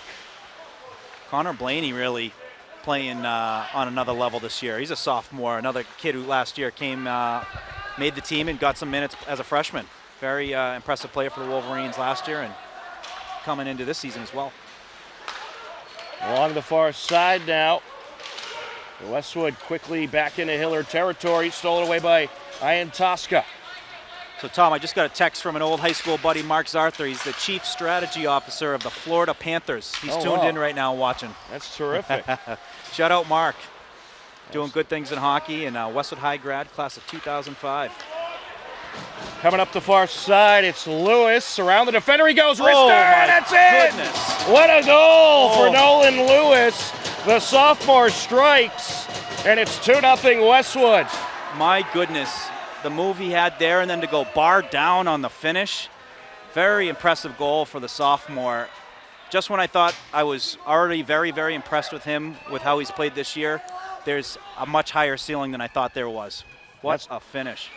Connor Blaney really playing on another level this year. He's a sophomore, another kid who last year made the team and got some minutes as a freshman. Very impressive player for the Wolverines last year and coming into this season as well. Along the far side now. Westwood quickly back into Hiller territory, stolen away by Ian Tosca. So, Tom, I just got a text from an old high school buddy, Mark Zarther. He's the chief strategy officer of the Florida Panthers. He's tuned in right now watching. That's terrific. Shout out, Mark. Doing good things in hockey, and Westwood High grad, class of 2005. Coming up the far side, it's Lewis. Around the defender he goes. Wrister, Oh, my that's it! goodness. What a goal for Nolan Lewis. The sophomore strikes, and it's 2-0 Westwood. My goodness, the move he had there and then to go bar down on the finish. Very impressive goal for the sophomore. Just when I thought I was already very, very impressed with him, with how he's played this year, there's a much higher ceiling than I thought there was. What a finish.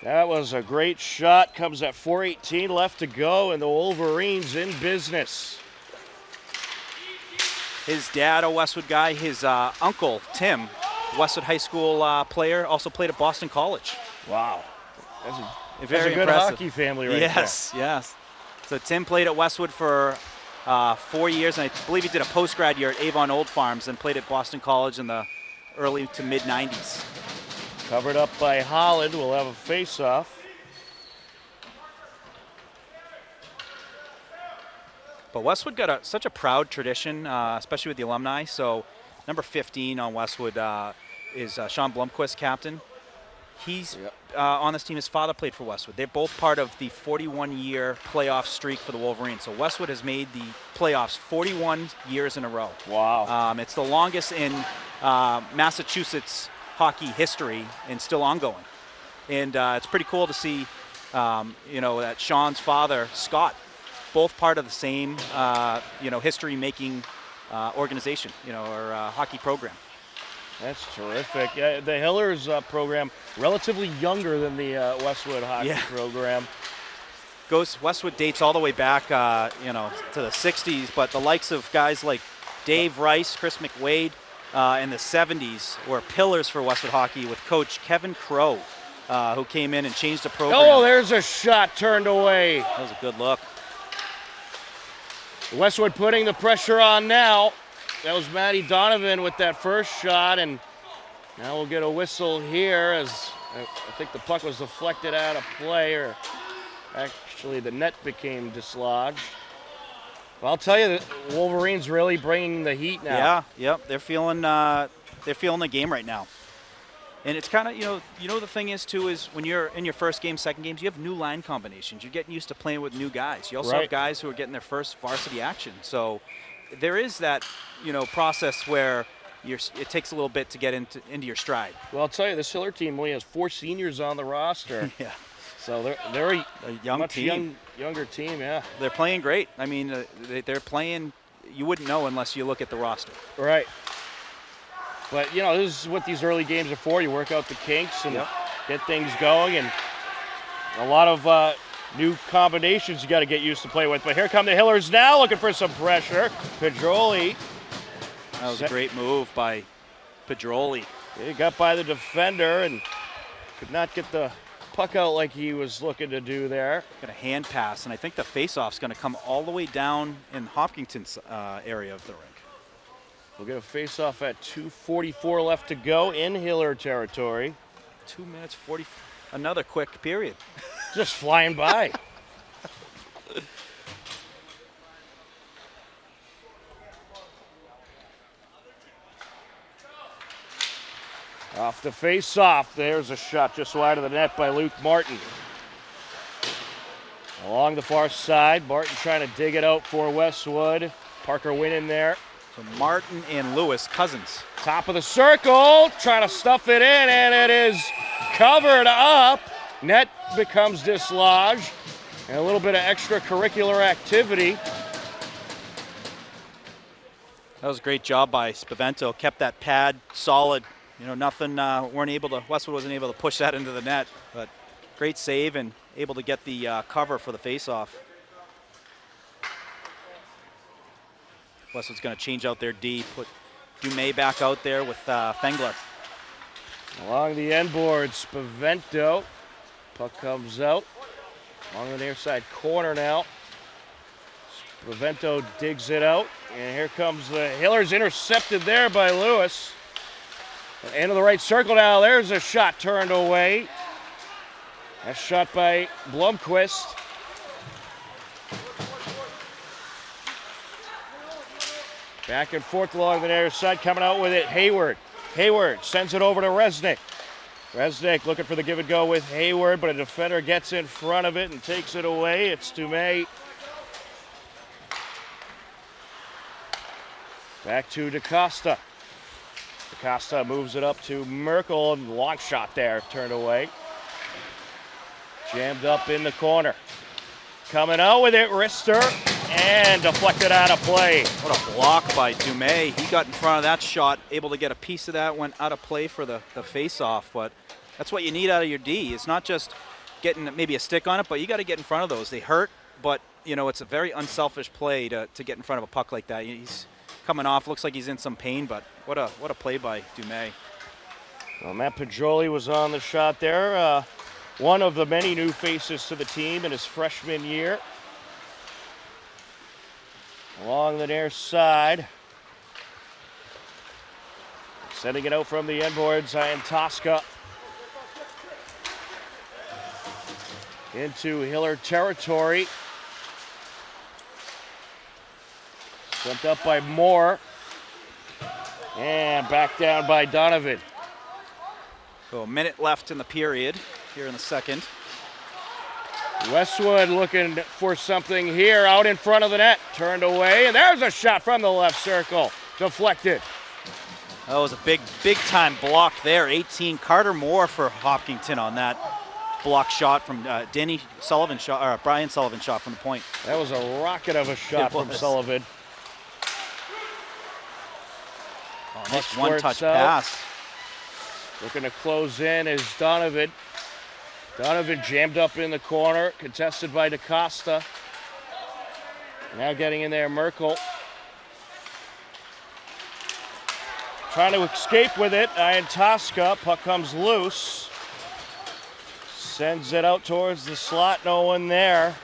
That was a great shot. Comes at 4:18 left to go, and the Wolverines in business. His dad, a Westwood guy, his uncle, Tim, Westwood High School player, also played at Boston College. Wow. That's a Very good impressive. hockey family right Yes, yes. So Tim played at Westwood for 4 years, and I believe he did a post-grad year at Avon Old Farms and played at Boston College in the early to mid-90s. there. Covered up by Holland. We'll have a face-off. But Westwood got such a proud tradition, especially with the alumni. So number 15 on Westwood is Sean Blomquist, captain. He's on this team. His father played for Westwood. They're both part of the 41-year playoff streak for the Wolverines. So Westwood has made the playoffs 41 years in a row. Wow. It's the longest in Massachusetts hockey history and still ongoing. And it's pretty cool to see, that Sean's father, Scott, both part of the same, history-making organization, or hockey program. That's terrific. The Hillers program, relatively younger than the Westwood hockey program. Westwood dates all the way back, to the 60s, but the likes of guys like Dave Rice, Chris McWade in the 70s were pillars for Westwood hockey with coach Kevin Crow, who came in and changed the program. Oh, there's a shot turned away. That was a good look. Westwood putting the pressure on now. That was Matty Donovan with that first shot, and now we'll get a whistle here as I think the puck was deflected out of play, or actually the net became dislodged. Well, I'll tell you, the Wolverines really bringing the heat now. Yeah, they're feeling the game right now. And it's kind of, the thing is, too, is when you're in your first game, second games, you have new line combinations. You're getting used to playing with new guys. You also have guys who are getting their first varsity action. So there is that, process where it takes a little bit to get into your stride. Well, I'll tell you, this Hiller team only has 4 seniors on the roster. Yeah. So they're a young much team. Younger team, yeah. They're playing great. I mean, they're playing, you wouldn't know unless you look at the roster. Right. But, this is what these early games are for. You work out the kinks and get things going, and a lot of new combinations you got to get used to play with. But here come the Hillers now, looking for some pressure. Pedroli. That was a great move by Pedroli. He got by the defender and could not get the puck out like he was looking to do there. Got a hand pass, and I think the face-off's going to come all the way down in Hopkinton's area of the rink. We'll get a face-off at 2:44 left to go in Hiller territory. 2 minutes 40. Another quick period. Just flying by. Off the face-off, there's a shot just wide of the net by Luke Martin. Along the far side, Martin trying to dig it out for Westwood. Parker Wynn in there. So Martin and Lewis, cousins. Top of the circle, trying to stuff it in, and it is covered up. Net becomes dislodged, and a little bit of extracurricular activity. That was a great job by Spavento. Kept that pad solid. You know, nothing, Westwood wasn't able to push that into the net, but great save and able to get the cover for the faceoff. Westwood's going to change out their D, put Dumais back out there with Fengler. Along the end board, Spavento. Puck comes out. Along the near side corner now. Spavento digs it out. And here comes the Hillers, intercepted there by Lewis. Into the right circle now. There's a shot turned away. That's shot by Blomqvist. Back and forth along the near side, coming out with it, Hayward. Hayward sends it over to Resnick. Resnick looking for the give and go with Hayward, but a defender gets in front of it and takes it away. It's Dumais. Back to DaCosta. DaCosta moves it up to Merkel, and long shot there, turned away. Jammed up in the corner. Coming out with it, Rister, and deflected out of play. What a block by Dumais. He got in front of that shot, able to get a piece of that, went out of play for the face-off. But that's what you need out of your D. It's not just getting maybe a stick on it, but you got to get in front of those. They hurt, but you know it's a very unselfish play to get in front of a puck like that. He's coming off, looks like he's in some pain, but what a play by Dumais. Well, Matt Pajoli was on the shot there. One of the many new faces to the team in his freshman year. Along the near side. Sending it out from the end boards, Tosca. Into Hiller territory. Sent up by Moore. And back down by Donovan. So a minute left in the period here in the second. Westwood looking for something here out in front of the net. Turned away, and there's a shot from the left circle. Deflected. That was a big time block there. 18 Carter Moore for Hopkinton on that block shot from Brian Sullivan shot from the point. That was a rocket of a shot from Sullivan. Oh, nice one-touch pass. Looking to close in is Donovan. Donovan jammed up in the corner, contested by DaCosta. Now getting in there, Merkel. Trying to escape with it, Tosca. Puck comes loose. Sends it out towards the slot, no one there.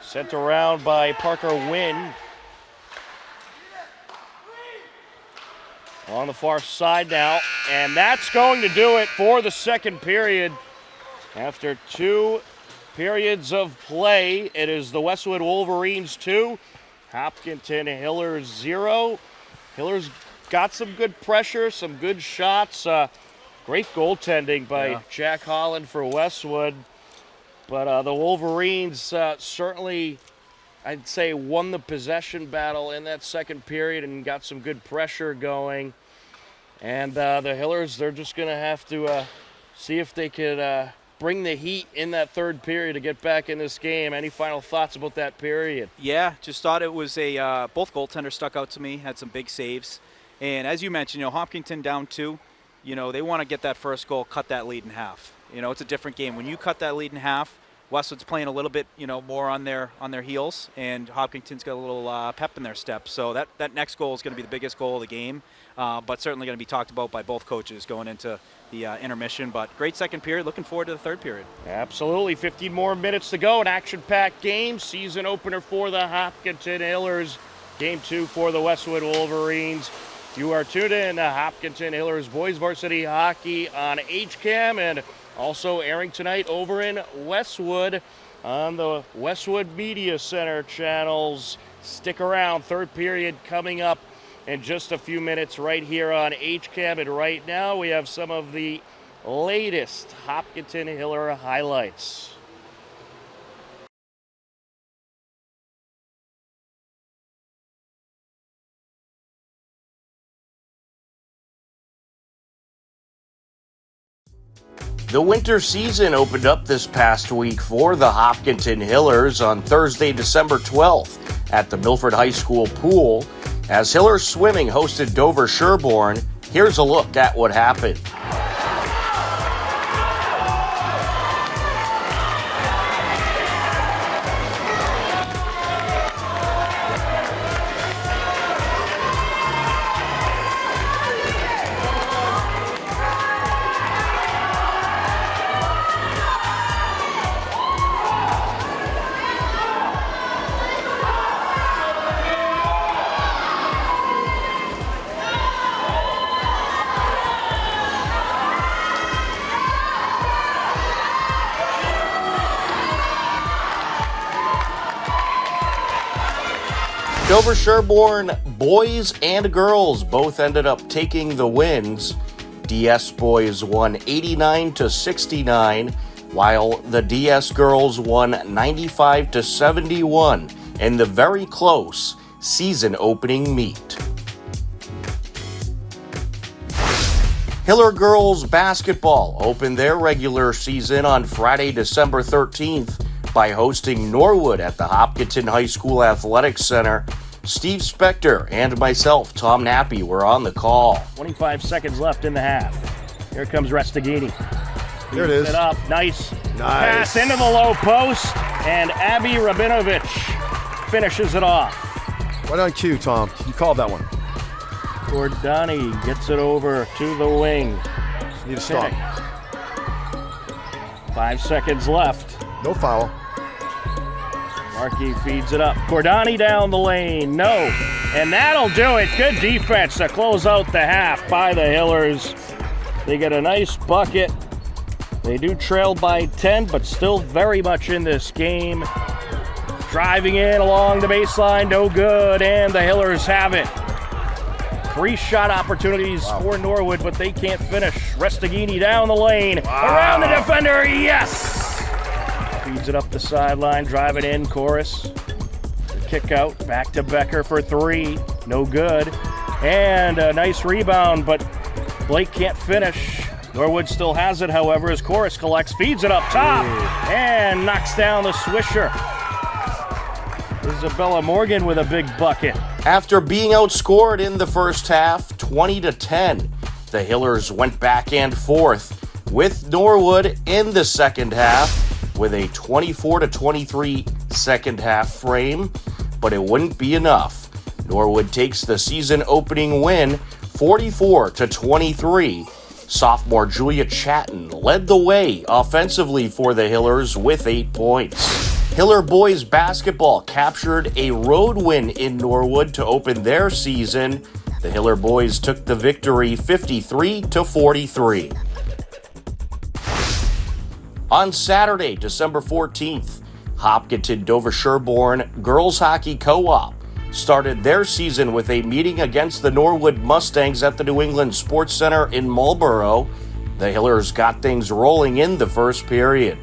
Sent around by Parker Wynn. On the far side now, and that's going to do it for the second period. After 2 periods of play, it is the Westwood Wolverines 2, Hopkinton Hillers 0. Hillers got some good pressure, some good shots. Great goaltending by Jack Holland for Westwood. But the Wolverines certainly, I'd say, won the possession battle in that second period and got some good pressure going. And the Hillers, they're just going to have to see if they could bring the heat in that third period to get back in this game. Any final thoughts about that period? Yeah, just thought it was both goaltenders stuck out to me, had some big saves. And as you mentioned, Hopkinton down 2, they want to get that first goal, cut that lead in half. It's a different game. When you cut that lead in half, Westwood's playing a little bit, more on their heels, and Hopkinton's got a little pep in their step. So that next goal is going to be the biggest goal of the game, but certainly going to be talked about by both coaches going into the intermission. But great second period. Looking forward to the third period. Absolutely. 15 more minutes to go. An action-packed game. Season opener for the Hopkinton Hillers. Game 2 for the Westwood Wolverines. You are tuned in to Hopkinton Hillers Boys Varsity Hockey on HCAM, and also airing tonight over in Westwood on the Westwood Media Center channels. Stick around. Third period coming up in just a few minutes right here on HCAM. And right now we have some of the latest Hopkinton Hiller highlights. The winter season opened up this past week for the Hopkinton Hillers on Thursday, December 12th at the Milford High School pool. As Hillers Swimming hosted Dover Sherborne, here's a look at what happened. Dover Sherborne boys and girls both ended up taking the wins. DS boys won 89-69, while the DS girls won 95-71 in the very close season opening meet. Hiller girls basketball opened their regular season on Friday, December 13th by hosting Norwood at the Hopkinton High School Athletics Center. Steve Spector and myself, Tom Nappy, were on the call. 25 seconds left in the half. Here comes Restaghini. There it is. It up. Nice pass into the low post, and Abby Rabinovich finishes it off. Right on cue, Tom. You called that one. Gordani gets it over to the wing. Need to stop. 5 seconds left. No foul. Markey feeds it up. Gordani down the lane. No. And that'll do it. Good defense to close out the half by the Hillers. They get a nice bucket. They do trail by 10, but still very much in this game. Driving in along the baseline. No good. And the Hillers have it. 3 shot opportunities for Norwood, but they can't finish. Restaghini down the lane. Around the defender. Yes! Feeds it up the sideline, drive it in, Chorus. The kick out, back to Becker for 3, no good. And a nice rebound, but Blake can't finish. Norwood still has it, however, as Chorus collects, feeds it up top, and knocks down the swisher. Isabella Morgan with a big bucket. After being outscored in the first half, 20-10, the Hillers went back and forth with Norwood in the second half, with a 24-23 second half frame, but it wouldn't be enough. Norwood takes the season opening win 44-23. Sophomore Julia Chatton led the way offensively for the Hillers with 8 points. Hiller boys basketball captured a road win in Norwood to open their season. The Hiller boys took the victory 53-43. On Saturday, December 14th, Hopkinton Dover Sherborne Girls Hockey Co-op started their season with a meeting against the Norwood Mustangs at the New England Sports Center in Marlborough. The Hillers got things rolling in the first period.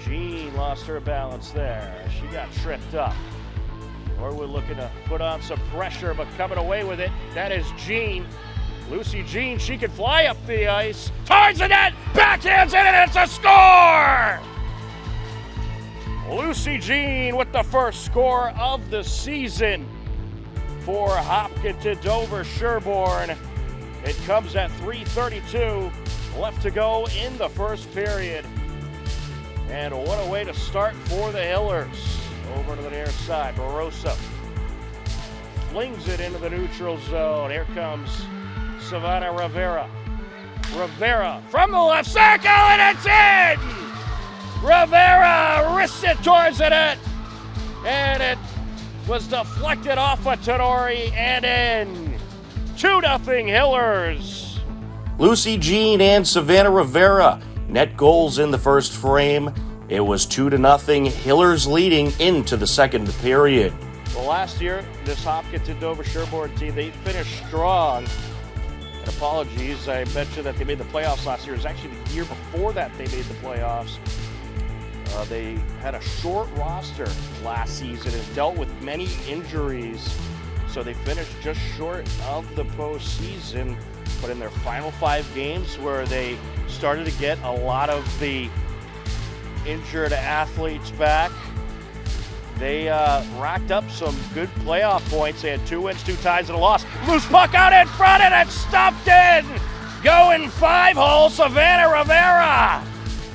Jean lost her balance there. She got tripped up. Norwood looking to put on some pressure, but coming away with it, that is Jean. Lucy Jean, she can fly up the ice, towards the net, backhands it, and it's a score! Lucy Jean with the first score of the season for Hopkinton Dover Sherborne. It comes at 3:32 left to go in the first period. And what a way to start for the Hillers. Over to the near side, Barossa flings it into the neutral zone. Here comes Savannah Rivera. Rivera from the left circle, and it's in! Rivera wrists it towards the net, and it was deflected off of Tenori and in. 2-0 Hillers. Lucy Jean and Savannah Rivera net goals in the first frame. It was 2-0, Hillers leading into the second period. Well, last year, this Hopkinton Dover Sherborne team, they finished strong. And apologies, I mentioned that they made the playoffs last year. It was actually the year before that they made the playoffs. They had a short roster last season and dealt with many injuries. So they finished just short of the postseason. but in their final 5 games where they started to get a lot of the injured athletes back, they racked up some good playoff points. They had 2 wins, 2 ties, and a loss. Loose puck out in front, and it's stuffed in. Going 5-hole, Savannah Rivera.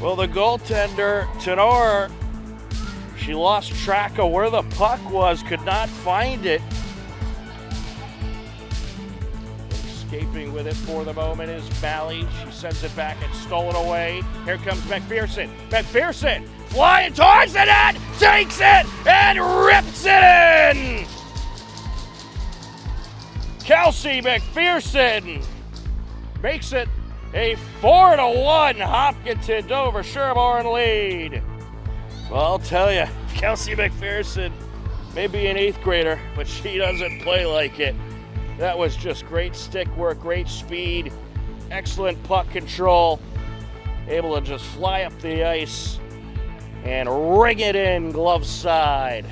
Well, the goaltender, Tenor, she lost track of where the puck was, could not find it. Escaping with it for the moment is Bally. She sends it back and stolen away. Here comes McPherson. McPherson flying towards the net, takes it and rips it in. Kelsey McPherson makes it a 4-1 Hopkinton over Sherborne lead. Well, I'll tell you, Kelsey McPherson may be an 8th grader, but she doesn't play like it. That was just great stick work, great speed, excellent puck control, able to just fly up the ice and ring it in glove side.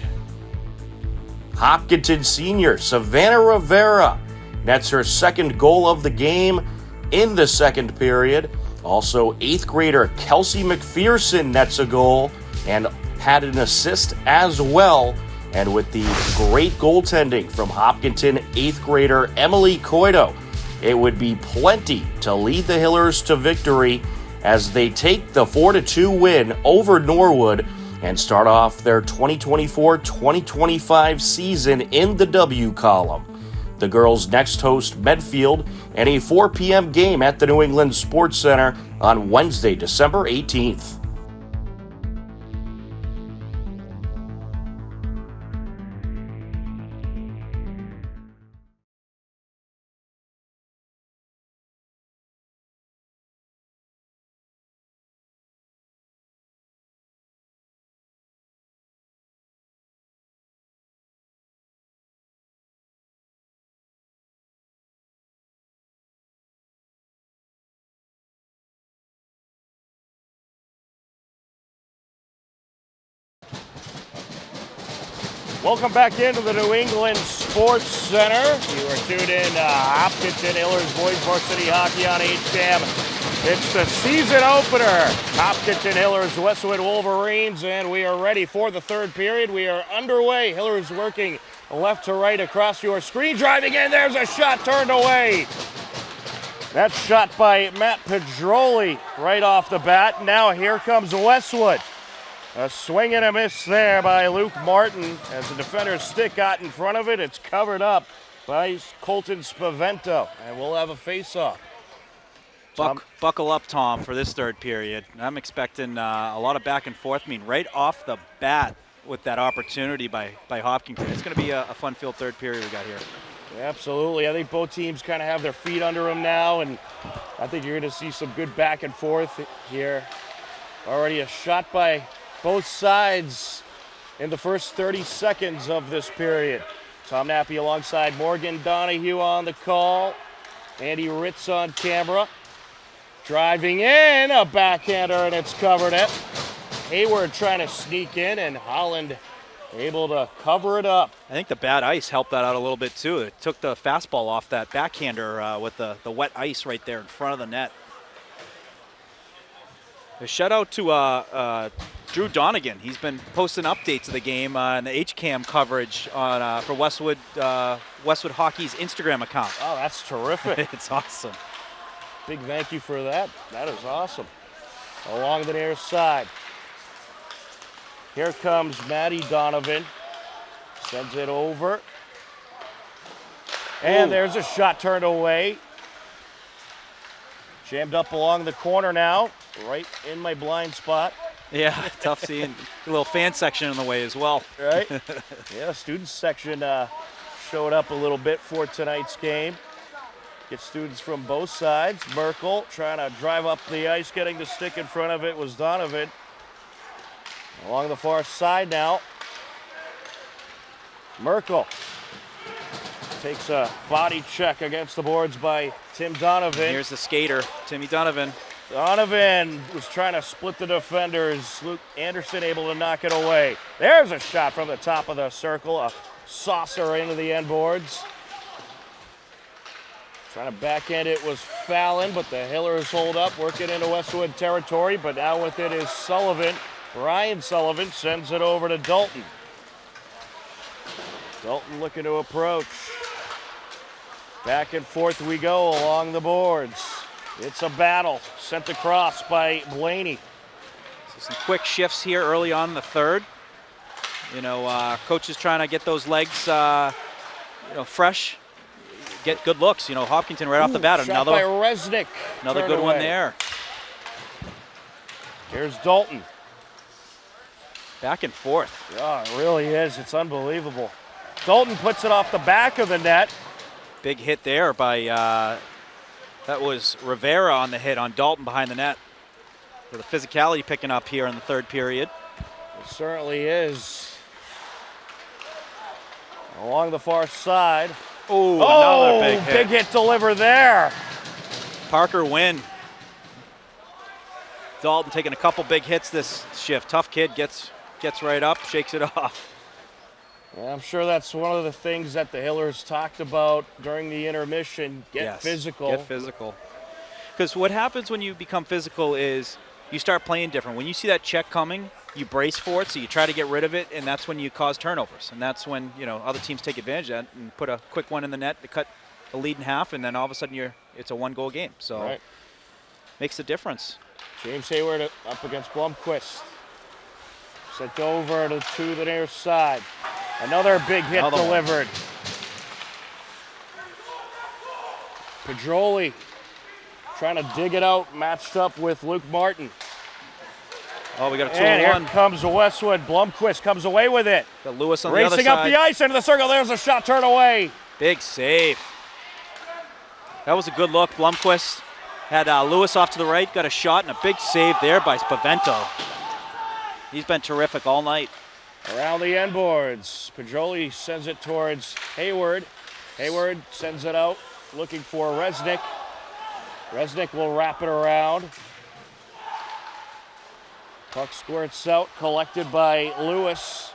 Hopkinton senior Savannah Rivera nets her 2nd goal of the game in the 2nd period. Also, 8th grader Kelsey McPherson nets a goal and had an assist as well. And with the great goaltending from Hopkinton 8th grader Emily Coito, it would be plenty to lead the Hillers to victory as they take the 4-2 win over Norwood and start off their 2024-2025 season in the W column. The girls next host Medfield in a 4 p.m. game at the New England Sports Center on Wednesday, December 18th. Welcome back into the New England Sports Center. You are tuned in to Hopkinton Hillers Boys Varsity Hockey on HCAM. It's the season opener. Hopkinton Hillers, Westwood Wolverines, and we are ready for the 3rd period. We are underway. Hillers working left to right across your screen. Driving in, there's a shot turned away. That shot by Matt Pedroli right off the bat. Now here comes Westwood. A swing and a miss there by Luke Martin as the defender's stick got in front of it. It's covered up by Colton Spavento, and we'll have a face-off. Buckle up, Tom, for this 3rd period. I'm expecting a lot of back and forth. I mean, right off the bat with that opportunity by Hopkinton. It's going to be a fun-filled 3rd period we got here. Absolutely. I think both teams kind of have their feet under them now, and I think you're going to see some good back and forth here. Already a shot by both sides in the first 30 seconds of this period. Tom Nappy alongside Morgan Donahue on the call. Andy Ritz on camera. Driving in, a backhander, and it's covered it. Hayward trying to sneak in, and Holland able to cover it up. I think the bad ice helped that out a little bit too. It took the fastball off that backhander with the wet ice right there in front of the net. A shout out to Drew Donegan. He's been posting updates of the game on the HCAM coverage on for Westwood Hockey's Instagram account. Oh, that's terrific. It's awesome. Big thank you for that. That is awesome. Along the near side. Here comes Maddie Donovan. Sends it over. And there's a shot turned away. Jammed up along the corner now. Right in my blind spot. Yeah, tough seeing a little fan section in the way as well. Right? Yeah, students section showed up a little bit for tonight's game. Get students from both sides. Merkel trying to drive up the ice, getting the stick in front of it was Donovan. Along the far side now. Merkel takes a body check against the boards by Tim Donovan. Here's the skater, Timmy Donovan. Donovan was trying to split the defenders. Luke Anderson able to knock it away. There's a shot from the top of the circle, a saucer into the end boards. Trying to backhand it was Fallon, but the Hillers hold up, working into Westwood territory, but now with it is Sullivan. Brian Sullivan sends it over to Dalton. Dalton looking to approach. Back and forth we go along the boards. It's a battle sent across by Blaney. So some quick shifts here early on in the third. You know, coach is trying to get those legs, fresh, get good looks. You know, Hopkinton right off the bat. Shot by Resnick. Another good one there. Here's Dalton. Back and forth. Yeah, it really is. It's unbelievable. Dalton puts it off the back of the net. Big hit there by, that was Rivera on the hit on Dalton behind the net. So the physicality picking up here in the third period. It certainly is. Along the far side. Oh, another big hit. Big hit delivered there. Parker Wynn. Dalton taking a couple big hits this shift. Tough kid, gets right up, shakes it off. Yeah, I'm sure that's one of the things that the Hillers talked about during the intermission. Get physical. Get physical. Because what happens when you become physical is you start playing different. When you see that check coming, you brace for it, so you try to get rid of it, and that's when you cause turnovers. And that's when, you know, other teams take advantage of that and put a quick one in the net to cut the lead in half, and then all of a sudden it's a one-goal game. So makes a difference. James Hayward up against Blomquist. Sent over to the near side. Another big hit delivered. Pedroli trying to dig it out, matched up with Luke Martin. Oh, we got a 2-1. And here comes Westwood. Blomquist comes away with it. Got Lewis on the other side. Racing up the ice into the circle. There's a shot turned away. Big save. That was a good look. Blomquist had Lewis off to the right, got a shot, and a big save there by Spavento. He's been terrific all night. Around the end boards, Pedroli sends it towards Hayward. Hayward sends it out, looking for Resnick. Resnick will wrap it around. Puck squirts out, collected by Lewis.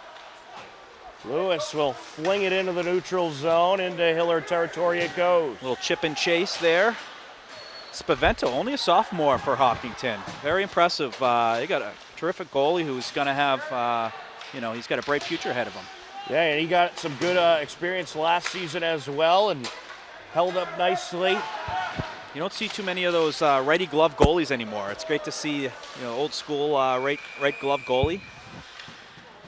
Lewis will fling it into the neutral zone. Into Hiller territory it goes. Little chip and chase there. Spavento, only a sophomore for Hopkinton. Very impressive. They got a terrific goalie who's going to have, he's got a bright future ahead of him. Yeah, and he got some good experience last season as well and held up nicely. You don't see too many of those righty glove goalies anymore. It's great to see, old school right glove goalie.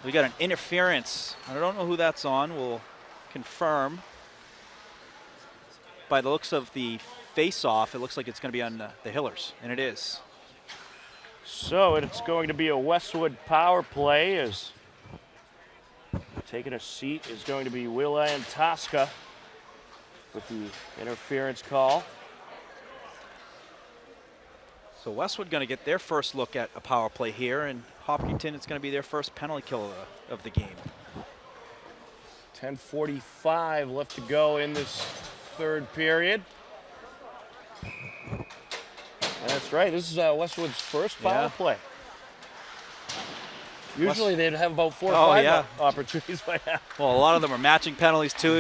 We got an interference. I don't know who that's on. We'll confirm. By the looks of the face-off, it looks like it's going to be on the Hillers, and it is. So it's going to be a Westwood power play. As taking a seat is going to be Will-Ann Tosca with the interference call. So Westwood going to get their first look at a power play here, and Hopkinton, it's going to be their first penalty kill of the game. 10:45 left to go in this third period. And that's right, this is Westwood's first power play. Usually they'd have about 4 or 5 opportunities by now. Well, a lot of them are matching penalties too.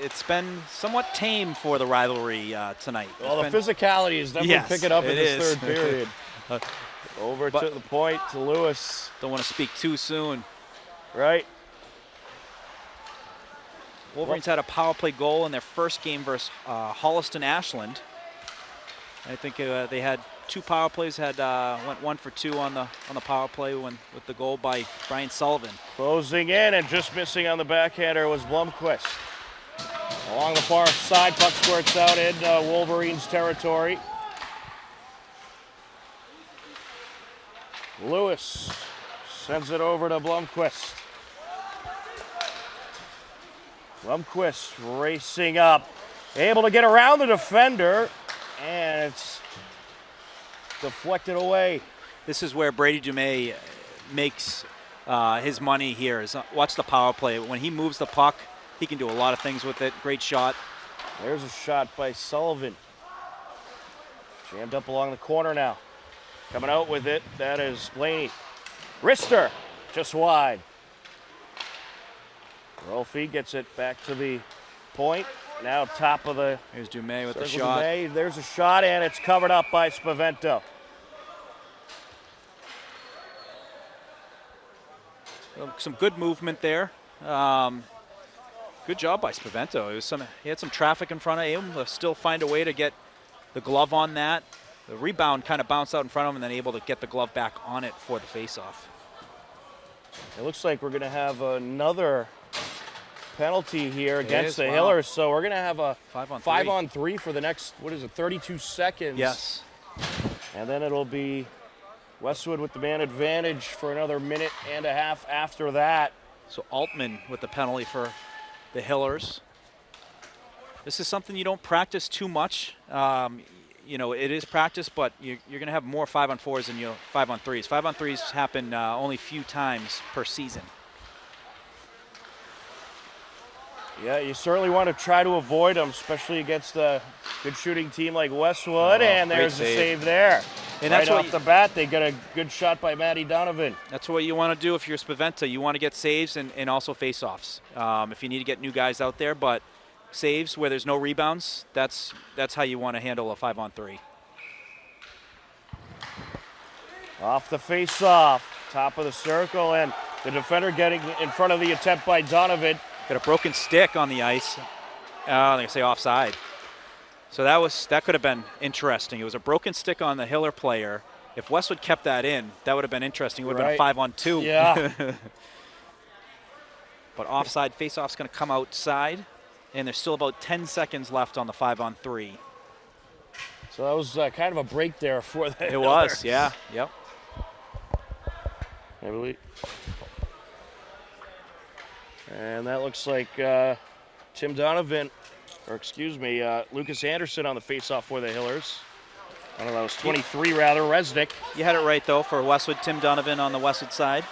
It's been somewhat tame for the rivalry tonight. Well, the physicality is definitely picking up in this third period. Over to the point to Lewis. Don't want to speak too soon. Right. Wolverines had a power play goal in their first game versus Holliston Ashland. I think they had 2 power plays. Went 1 for 2 on the power play with the goal by Brian Sullivan. Closing in and just missing on the backhander was Blomquist. Along the far side, puck squirts out in Wolverines territory. Lewis sends it over to Blomquist. Blomquist racing up, able to get around the defender, and it's deflected away. This is where Brady Dumais makes his money here. Watch the power play. When he moves the puck, he can do a lot of things with it. Great shot. There's a shot by Sullivan. Jammed up along the corner now. Coming out with it, that is Blaney. Rister, just wide. Rolfe gets it back to the point, Now top of the Here's Dumais with the circle. shot. Dumais, there's a shot, and it's covered up by Spavento. Some good movement there. Good job by Spavento. He had some traffic in front of him, to still find a way to get the glove on that. The rebound kind of bounced out in front of him, and then able to get the glove back on it for the faceoff. It looks like we're going to have another penalty here against the wow. Hillers. So we're going to have a 5-on-3. 5-on-3 for the next, 32 seconds. Yes. And then it'll be Westwood with the man advantage for another minute and a half after that. So Altman with the penalty for the Hillers. This is something you don't practice too much. It is practice, but you're going to have more 5-on-4s than 5-on-3s. 5-on-3s happen only a few times per season. Yeah, you certainly want to try to avoid them, especially against a good shooting team like Westwood. And there's a save there. And right that's off the bat, they get a good shot by Matty Donovan. That's what you want to do if you're Spaventa. You want to get saves and also face-offs. If you need to get new guys out there, but saves where there's no rebounds, that's how you want to handle a 5-on-3. Off the face-off, top of the circle, and the defender getting in front of the attempt by Donovan. Got a broken stick on the ice. I'm going to say offside. So that could have been interesting. It was a broken stick on the Hiller player. If Westwood kept that in, that would have been interesting. It would have been a 5-on-2. Yeah. But offside face-off's going to come outside, and there's still about 10 seconds left on the 5-on-3. So that was kind of a break there for the It Hillers. was, yeah. Yep. I believe. And that looks like Tim Donovan, or excuse me, Lucas Anderson on the face-off for the Hillers. I don't know, it was 23 rather, Resnick. You had it right, though, for Westwood. Tim Donovan on the Westwood side.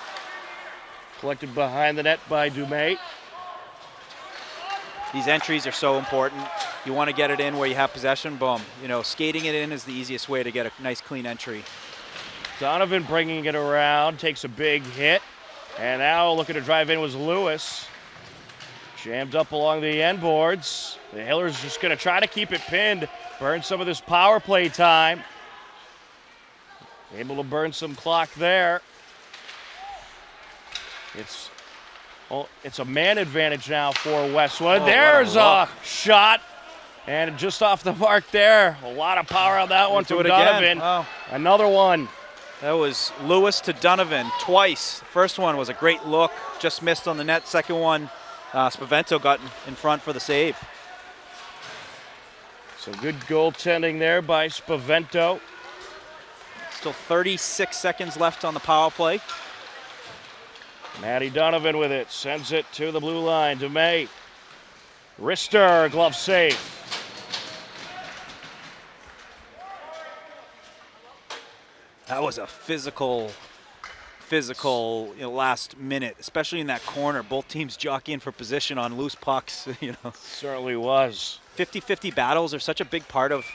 Collected behind the net by Dumais. These entries are so important. You want to get it in where you have possession, boom. Skating it in is the easiest way to get a nice, clean entry. Donovan bringing it around, takes a big hit. And now looking to drive in was Lewis. Jammed up along the end boards. The Hillers just going to try to keep it pinned, burn some of this power play time. Able to burn some clock there. It's a man advantage now for Westwood. There's a shot. And just off the mark there. A lot of power on that one from Donovan. Wow. Another one. That was Lewis to Donovan twice. First one was a great look, just missed on the net. Second one, Spavento got in front for the save. So good goaltending there by Spavento. Still 36 seconds left on the power play. Matty Donovan with it, sends it to the blue line. Dumais. Rister, glove save. That was a physical last minute, especially in that corner. Both teams jockeying for position on loose pucks. Certainly was. 50-50 battles are such a big part of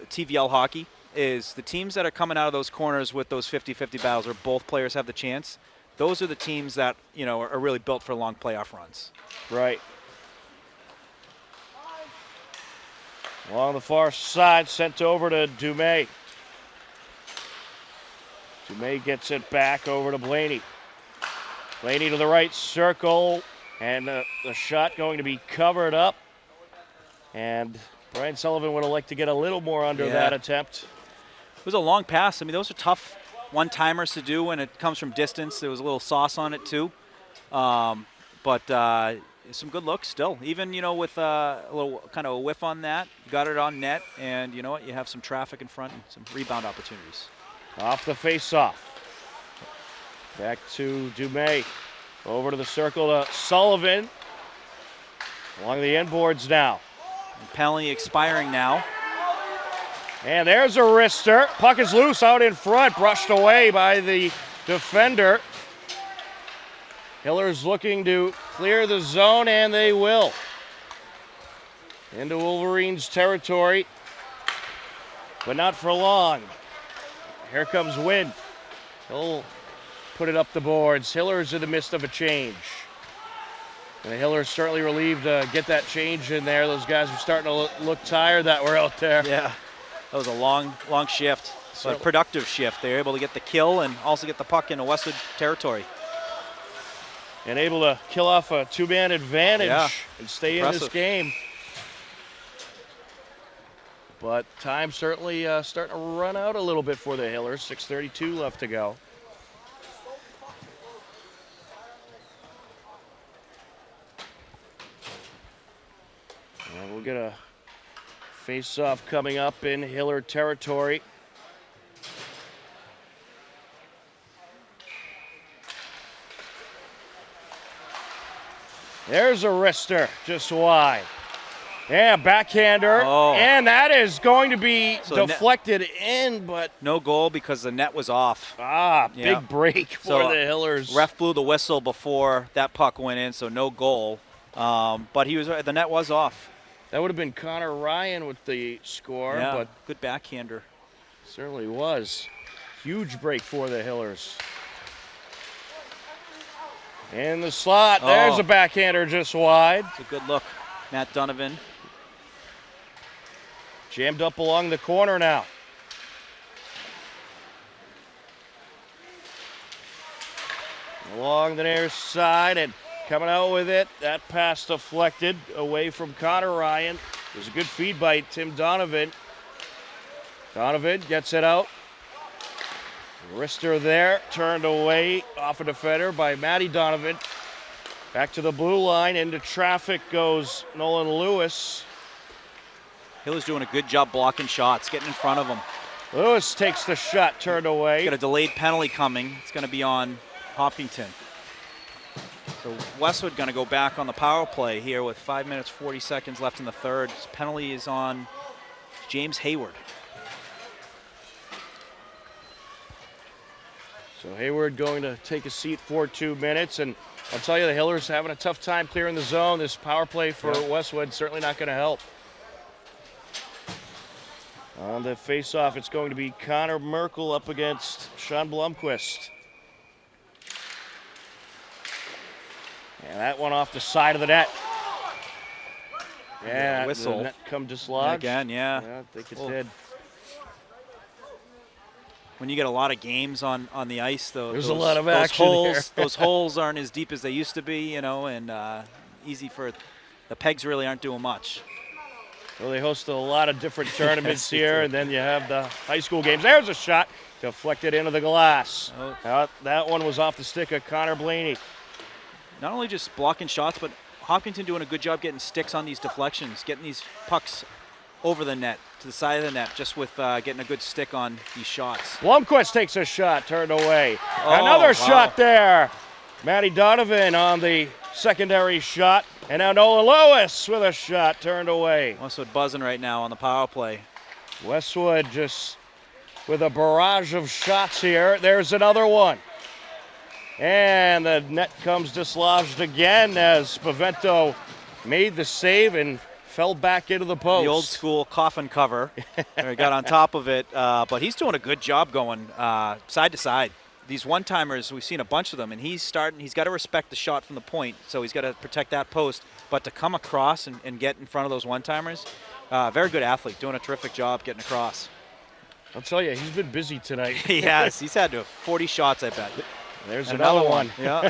TVL hockey. Is the teams that are coming out of those corners with those 50-50 battles where both players have the chance. Those are the teams that are really built for long playoff runs. Right. Along the far side, sent over to Dumais. Dumais gets it back over to Blaney. Blaney to the right circle, and the shot going to be covered up. And Brian Sullivan would have liked to get a little more under that attempt. It was a long pass. I mean, those are tough one-timers to do when it comes from distance. There was a little sauce on it too. But some good looks still. Even, with a little kind of a whiff on that, you got it on net, and you know what? You have some traffic in front and some rebound opportunities. Off the face-off. Back to Dumais. Over to the circle to Sullivan. Along the end boards now. And penalty expiring now. And there's a wrister. Puck is loose out in front, brushed away by the defender. Hillers looking to clear the zone, and they will. Into Wolverines territory, but not for long. Here comes Wynn. He'll put it up the boards. Hillers in the midst of a change. And the Hillers certainly relieved to get that change in there. Those guys were starting to look tired that were out there. Yeah, that was a long shift, but a productive shift. They were able to get the kill and also get the puck into Westwood territory. And able to kill off a two-man advantage and stay in this game. But time certainly starting to run out a little bit for the Hillers. 6:32 left to go. And we'll get a face-off coming up in Hiller territory. There's a wrister just wide. Yeah, backhander. Oh. And that is going to be deflected in, but no goal because the net was off. Big break for the Hillers. Ref blew the whistle before that puck went in, so no goal. But the net was off. That would have been Connor Ryan with the score. Yeah, but good backhander. Certainly was. Huge break for the Hillers. In the slot, there's a backhander just wide. It's a good look. Matt Donovan. Jammed up along the corner now. Along the near side and coming out with it. That pass deflected away from Connor Ryan. It was a good feed by Tim Donovan. Donovan gets it out. Wrister there, turned away off a defender by Matty Donovan. Back to the blue line, into traffic goes Nolan Lewis. Hill's doing a good job blocking shots, getting in front of him. Lewis takes the shot, turned away. Got a delayed penalty coming. It's going to be on Hopkinton. So Westwood going to go back on the power play here with 5 minutes, 40 seconds left in the third. This penalty is on James Hayward. So Hayward going to take a seat for 2 minutes, and I'll tell you, the Hillers having a tough time clearing the zone. This power play for Westwood certainly not going to help. On the face-off, it's going to be Connor Merkel up against Sean Blomqvist. And that one off the side of the net. Yeah, whistle. The net come dislodged. Again, yeah. I think it did. When you get a lot of games on the ice, though, there's a lot of action here. Those holes aren't as deep as they used to be, and easy for the pegs really aren't doing much. Well, they host a lot of different tournaments here, and then you have the high school games. There's a shot deflected into the glass. That one was off the stick of Connor Blaney. Not only just blocking shots, but Hopkinton doing a good job getting sticks on these deflections, getting these pucks over the net, to the side of the net, just with getting a good stick on these shots. Blomqvist takes a shot, turned away. Another shot there. Matty Donovan on the secondary shot. And now Nolan Lewis with a shot, turned away. Westwood buzzing right now on the power play. Westwood just with a barrage of shots here. There's another one. And the net comes dislodged again as Pavento made the save and fell back into the post. The old school coffin cover. He got on top of it, but he's doing a good job going side to side. These one-timers, we've seen a bunch of them, and he's got to respect the shot from the point, so he's got to protect that post. But to come across and get in front of those one-timers, very good athlete, doing a terrific job getting across. I'll tell you, he's been busy tonight. He has. He's had 40 shots, I bet. There's another one. Yeah.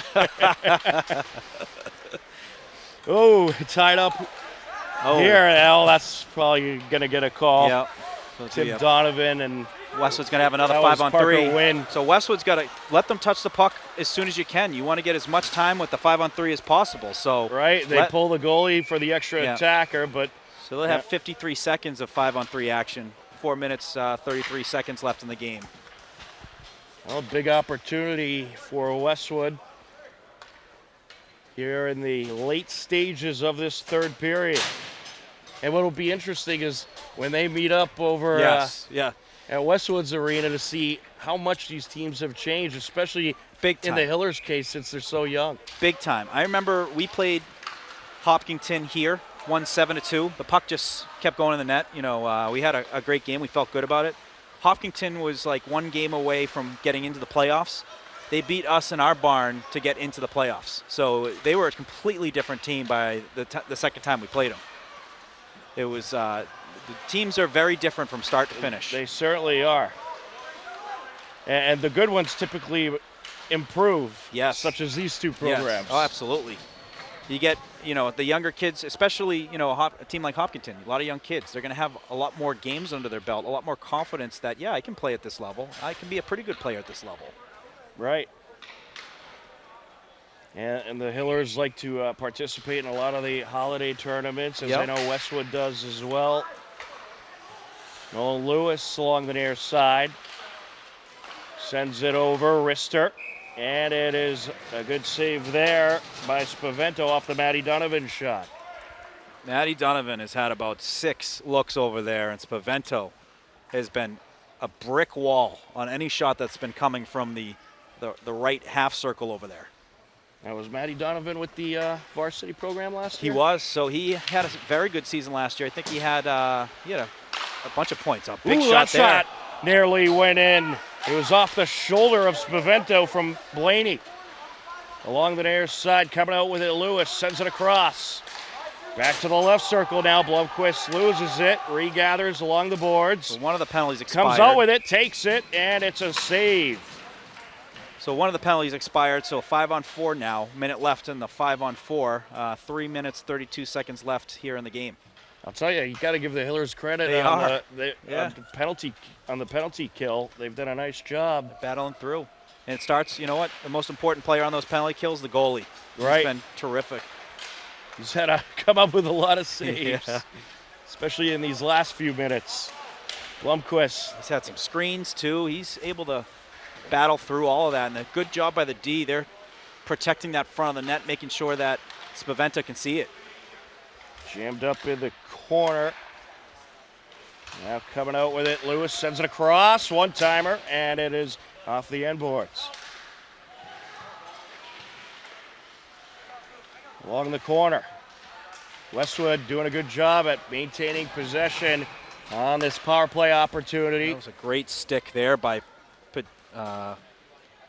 Oh, tied up here. Well, that's probably going to get a call. Yeah. Tim Donovan and Westwood's going to have another 5-on-3. Win. So Westwood's got to let them touch the puck as soon as you can. You want to get as much time with the 5-on-3 as possible. So they pull the goalie for the extra attacker, but so they'll have 53 seconds of 5-on-3 action. 4 minutes, 33 seconds left in the game. Well, big opportunity for Westwood here in the late stages of this third period. And what will be interesting is when they meet up over at Westwood's arena to see how much these teams have changed, especially in the Hillers' case since they're so young. Big time. I remember we played Hopkinton here, won 7-2. The puck just kept going in the net. We had a great game. We felt good about it. Hopkinton was like one game away from getting into the playoffs, they beat us in our barn to get into the playoffs. So they were a completely different team by the second time we played them. It was the teams are very different from start to finish. They certainly are. And the good ones typically improve, yes, such as these two programs. Yes. Oh, absolutely. You get, the younger kids, especially, a team like Hopkinton, a lot of young kids. They're going to have a lot more games under their belt, a lot more confidence that, I can play at this level. I can be a pretty good player at this level. Right. And the Hillers like to participate in a lot of the holiday tournaments, as I know Westwood does as well. Nolan Lewis along the near side. Sends it over, wrister. And it is a good save there by Spavento off the Matty Donovan shot. Matty Donovan has had about 6 looks over there, and Spavento has been a brick wall on any shot that's been coming from the right half circle over there. Now, was Matty Donovan with the varsity program last year? He was, so he had a very good season last year. I think he had a bunch of points. A big shot there. That shot nearly went in. It was off the shoulder of Spavento from Blaney. Along the near side, coming out with it, Lewis sends it across. Back to the left circle now. Blomquist loses it, regathers along the boards. So one of the penalties expired. Comes out with it, takes it, and it's a save. So one of the penalties expired, so 5-on-4 now. Minute left in the 5-on-4. 3 minutes, 32 seconds left here in the game. I'll tell you got to give the Hillers credit on the penalty kill. They've done a nice job battling through. And it starts, the most important player on those penalty kills, the goalie. Right. He's been terrific. He's had to come up with a lot of saves, especially in these last few minutes. Blomquist. He's had some screens, too. He's able to battle through all of that. And a good job by the D. They're protecting that front of the net, making sure that Spaventa can see it. Jammed up in the corner. Now coming out with it, Lewis sends it across, one-timer, and it is off the end boards. Along the corner, Westwood doing a good job at maintaining possession on this power play opportunity. That was a great stick there by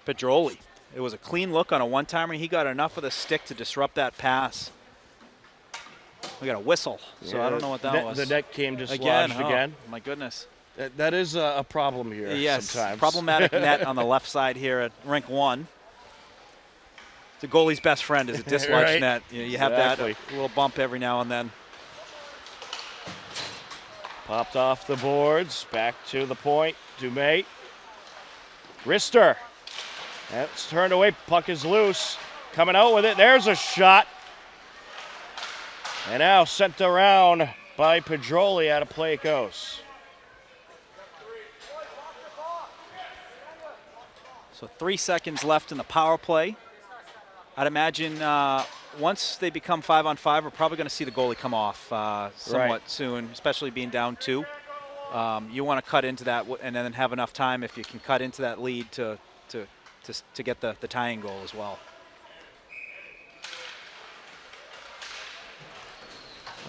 Pedroli. It was a clean look on a one-timer. He got enough of the stick to disrupt that pass. We got a whistle, so I don't know what that was. The net came dislodged again. My goodness. That is a problem here sometimes. Problematic net on the left side here at rink 1. The goalie's best friend is a dislodged net. You have that a little bump every now and then. Popped off the boards, back to the point. Dumais. Wrister. That's turned away. Puck is loose. Coming out with it. There's a shot. And now sent around by Pedroli. Out of play it goes. So 3 seconds left in the power play. I'd imagine once they become 5-on-5, we're probably going to see the goalie come off somewhat soon, especially being down 2. You want to cut into that and then have enough time if you can cut into that lead to get the tying goal as well.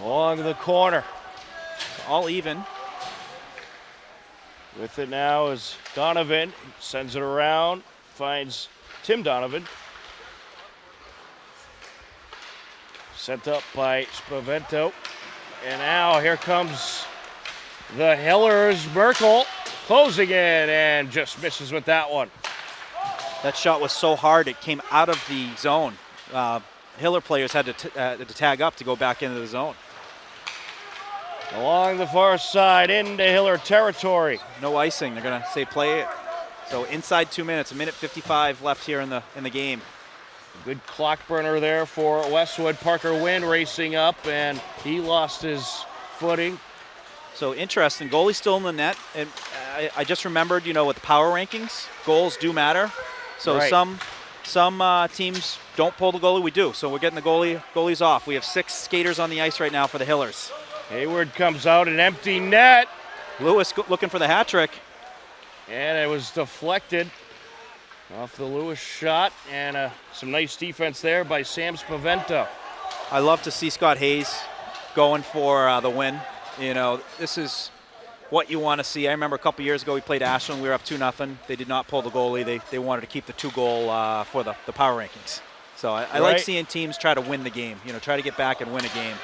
Along the corner. All even. With it now is Donovan. Sends it around. Finds Tim Donovan. Sent up by Spavento. And now here comes the Hillers. Merkel closing in and just misses with that one. That shot was so hard it came out of the zone. Hiller players had to tag up to go back into the zone. Along the far side into Hiller territory. No icing. They're going to say play it. So inside 2 minutes, 1:55 left here in the game. Good clock burner there for Westwood. Parker Wynn racing up, and he lost his footing. So interesting. Goalie still in the net. And I just remembered, with the power rankings, goals do matter. So some teams don't pull the goalie. We do. So we're getting the goalies off. We have 6 skaters on the ice right now for the Hillers. Hayward comes out, an empty net. Lewis looking for the hat trick. And it was deflected off the Lewis shot, and some nice defense there by Sam Spavento. I love to see Scott Hayes going for the win. This is what you want to see. I remember a couple years ago we played Ashland. We were up 2-0. They did not pull the goalie. They wanted to keep the 2-goal for the power rankings. So I like seeing teams try to win the game, try to get back and win a game.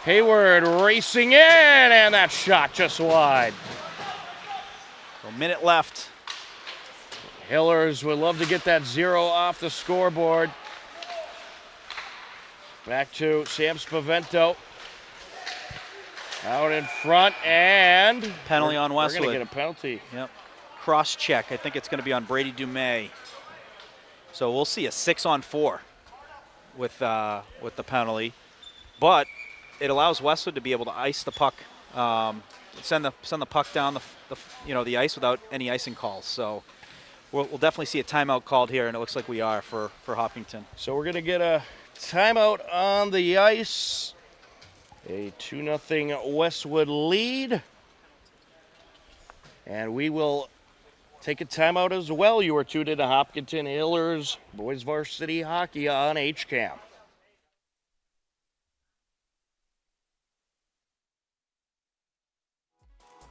Hayward racing in, and that shot just wide. So a minute left. Hillers would love to get that 0 off the scoreboard. Back to Sam Spavento. Out in front, and penalty on Westwood. We're going to get a penalty. Yep. Cross check. I think it's going to be on Brady Dumais. So we'll see a 6-on-4 with the penalty, but it allows Westwood to be able to ice the puck, send the puck down the ice without any icing calls. So we'll definitely see a timeout called here, and it looks like we are for Hopkinton. So we're going to get a timeout on the ice. A 2-0 Westwood lead. And we will take a timeout as well. You are tuned into Hopkinton Hillers Boys Varsity Hockey on HCAM.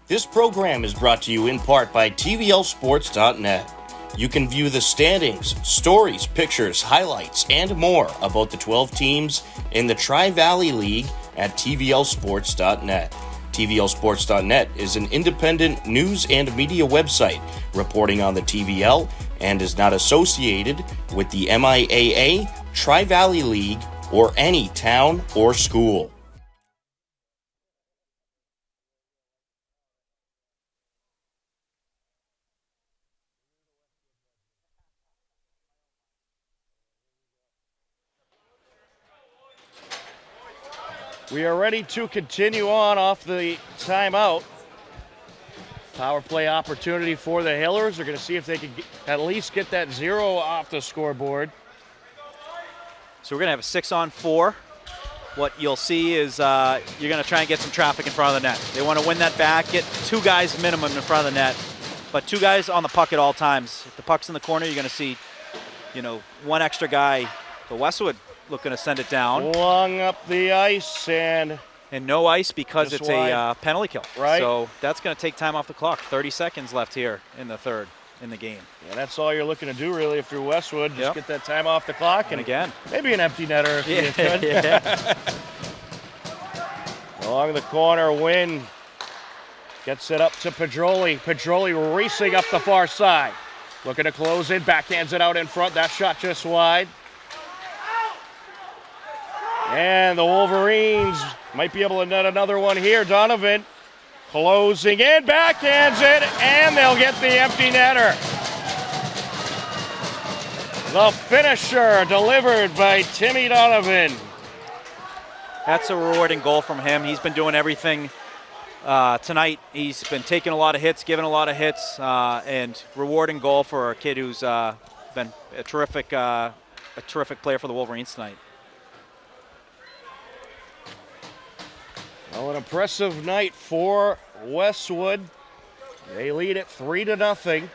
This program is brought to you in part by TVLSports.net. You can view the standings, stories, pictures, highlights, and more about the 12 teams in the Tri-Valley League at TVLSports.net. TVLSports.net is an independent news and media website reporting on the TVL and is not associated with the MIAA, Tri-Valley League, or any town or school. We are ready to continue on off the timeout. Power play opportunity for the Hillers. They're going to see if they can at least get that 0 off the scoreboard. So we're going to have a 6-on-4. What you'll see is you're going to try and get some traffic in front of the net. They want to win that back, get 2 guys minimum in front of the net, but 2 guys on the puck at all times. If the puck's in the corner, you're going to see, 1 extra guy. So Westwood looking to send it down. Flung up the ice and no ice because it's a penalty kill. Right. So that's going to take time off the clock. 30 seconds left here in the third in the game. Yeah, that's all you're looking to do really if you're Westwood. Just get that time off the clock and again, maybe an empty netter if you could. Along the corner, Wynn gets it up to Pedroli. Pedroli racing up the far side. Looking to close in, backhands it out in front. That shot just wide. And the Wolverines might be able to net another one here. Donovan closing in, backhands it, and they'll get the empty netter. The finisher delivered by Timmy Donovan. That's a rewarding goal from him. He's been doing everything tonight. He's been taking a lot of hits, giving a lot of hits, and rewarding goal for a kid who's been a terrific player for the Wolverines tonight. Well, an impressive night for Westwood. They lead it 3-0.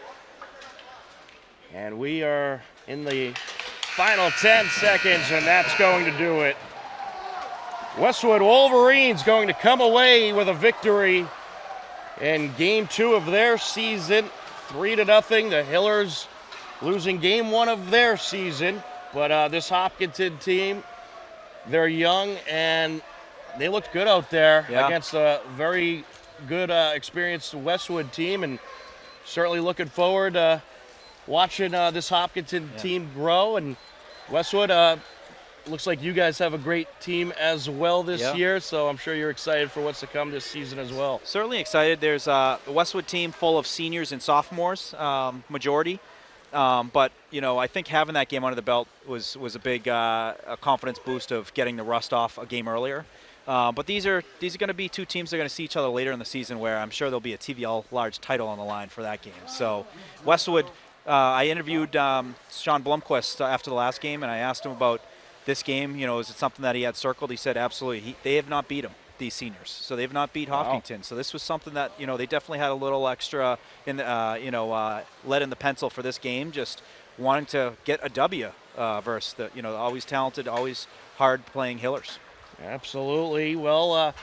And we are in the final 10 seconds, and that's going to do it. Westwood Wolverines going to come away with a victory in Game 2 of their season, 3-0. The Hillers losing Game 1 of their season. But this Hopkinton team, they're young, and they looked good out there against a very good, experienced Westwood team, and certainly looking forward to watching this Hopkinton team grow. And Westwood, looks like you guys have a great team as well this year, so I'm sure you're excited for what's to come this season as well. Certainly excited. There's a Westwood team full of seniors and sophomores, majority. But, I think having that game under the belt was a big a confidence boost of getting the rust off a game earlier. But these are going to be 2 teams that are going to see each other later in the season, where I'm sure there'll be a TVL large title on the line for that game. So Westwood, I interviewed Sean Blomquist after the last game, and I asked him about this game. Is it something that he had circled? He said absolutely. They have not beat him, these seniors. So they've not beat Hopkinton. Wow. So this was something that, they definitely had a little extra in the, lead in the pencil for this game, just wanting to get a W versus the, always talented, always hard playing Hillers. Absolutely. Well,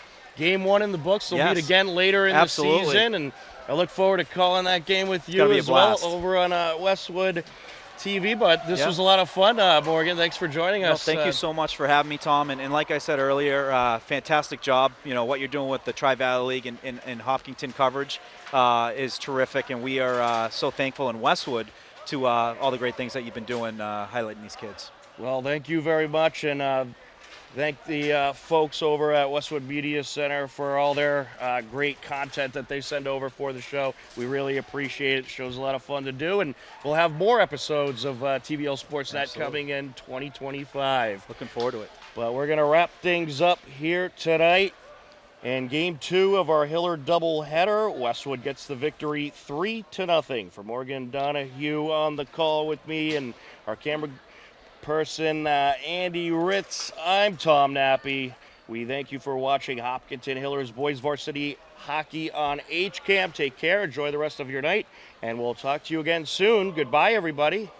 game 1 in the books. We'll Yes. meet again later in Absolutely. the season, and I look forward to calling that game with you gonna be a as well blast. over on Westwood TV. But this Yeah. was a lot of fun, Morgan. Thanks for joining No, us. thank you so much for having me, Tom. And like I said earlier, fantastic job. What you're doing with the Tri-Valley League and Hopkinton coverage is terrific, and we are so thankful in Westwood to all the great things that you've been doing highlighting these kids. Well, thank you very much, and thank the folks over at Westwood Media Center for all their great content that they send over for the show. We really appreciate it. Show's a lot of fun to do, and we'll have more episodes of TVL Sportsnet Absolutely. coming in 2025. Looking forward to it. But we're going to wrap things up here tonight. And game 2 of our Hiller doubleheader, Westwood gets the victory 3-0. For Morgan Donahue on the call with me and our camera person, Andy Ritz, I'm Tom Nappy. We thank you for watching Hopkinton Hillers Boys Varsity Hockey on HCAM. Take care. Enjoy the rest of your night. And we'll talk to you again soon. Goodbye, everybody.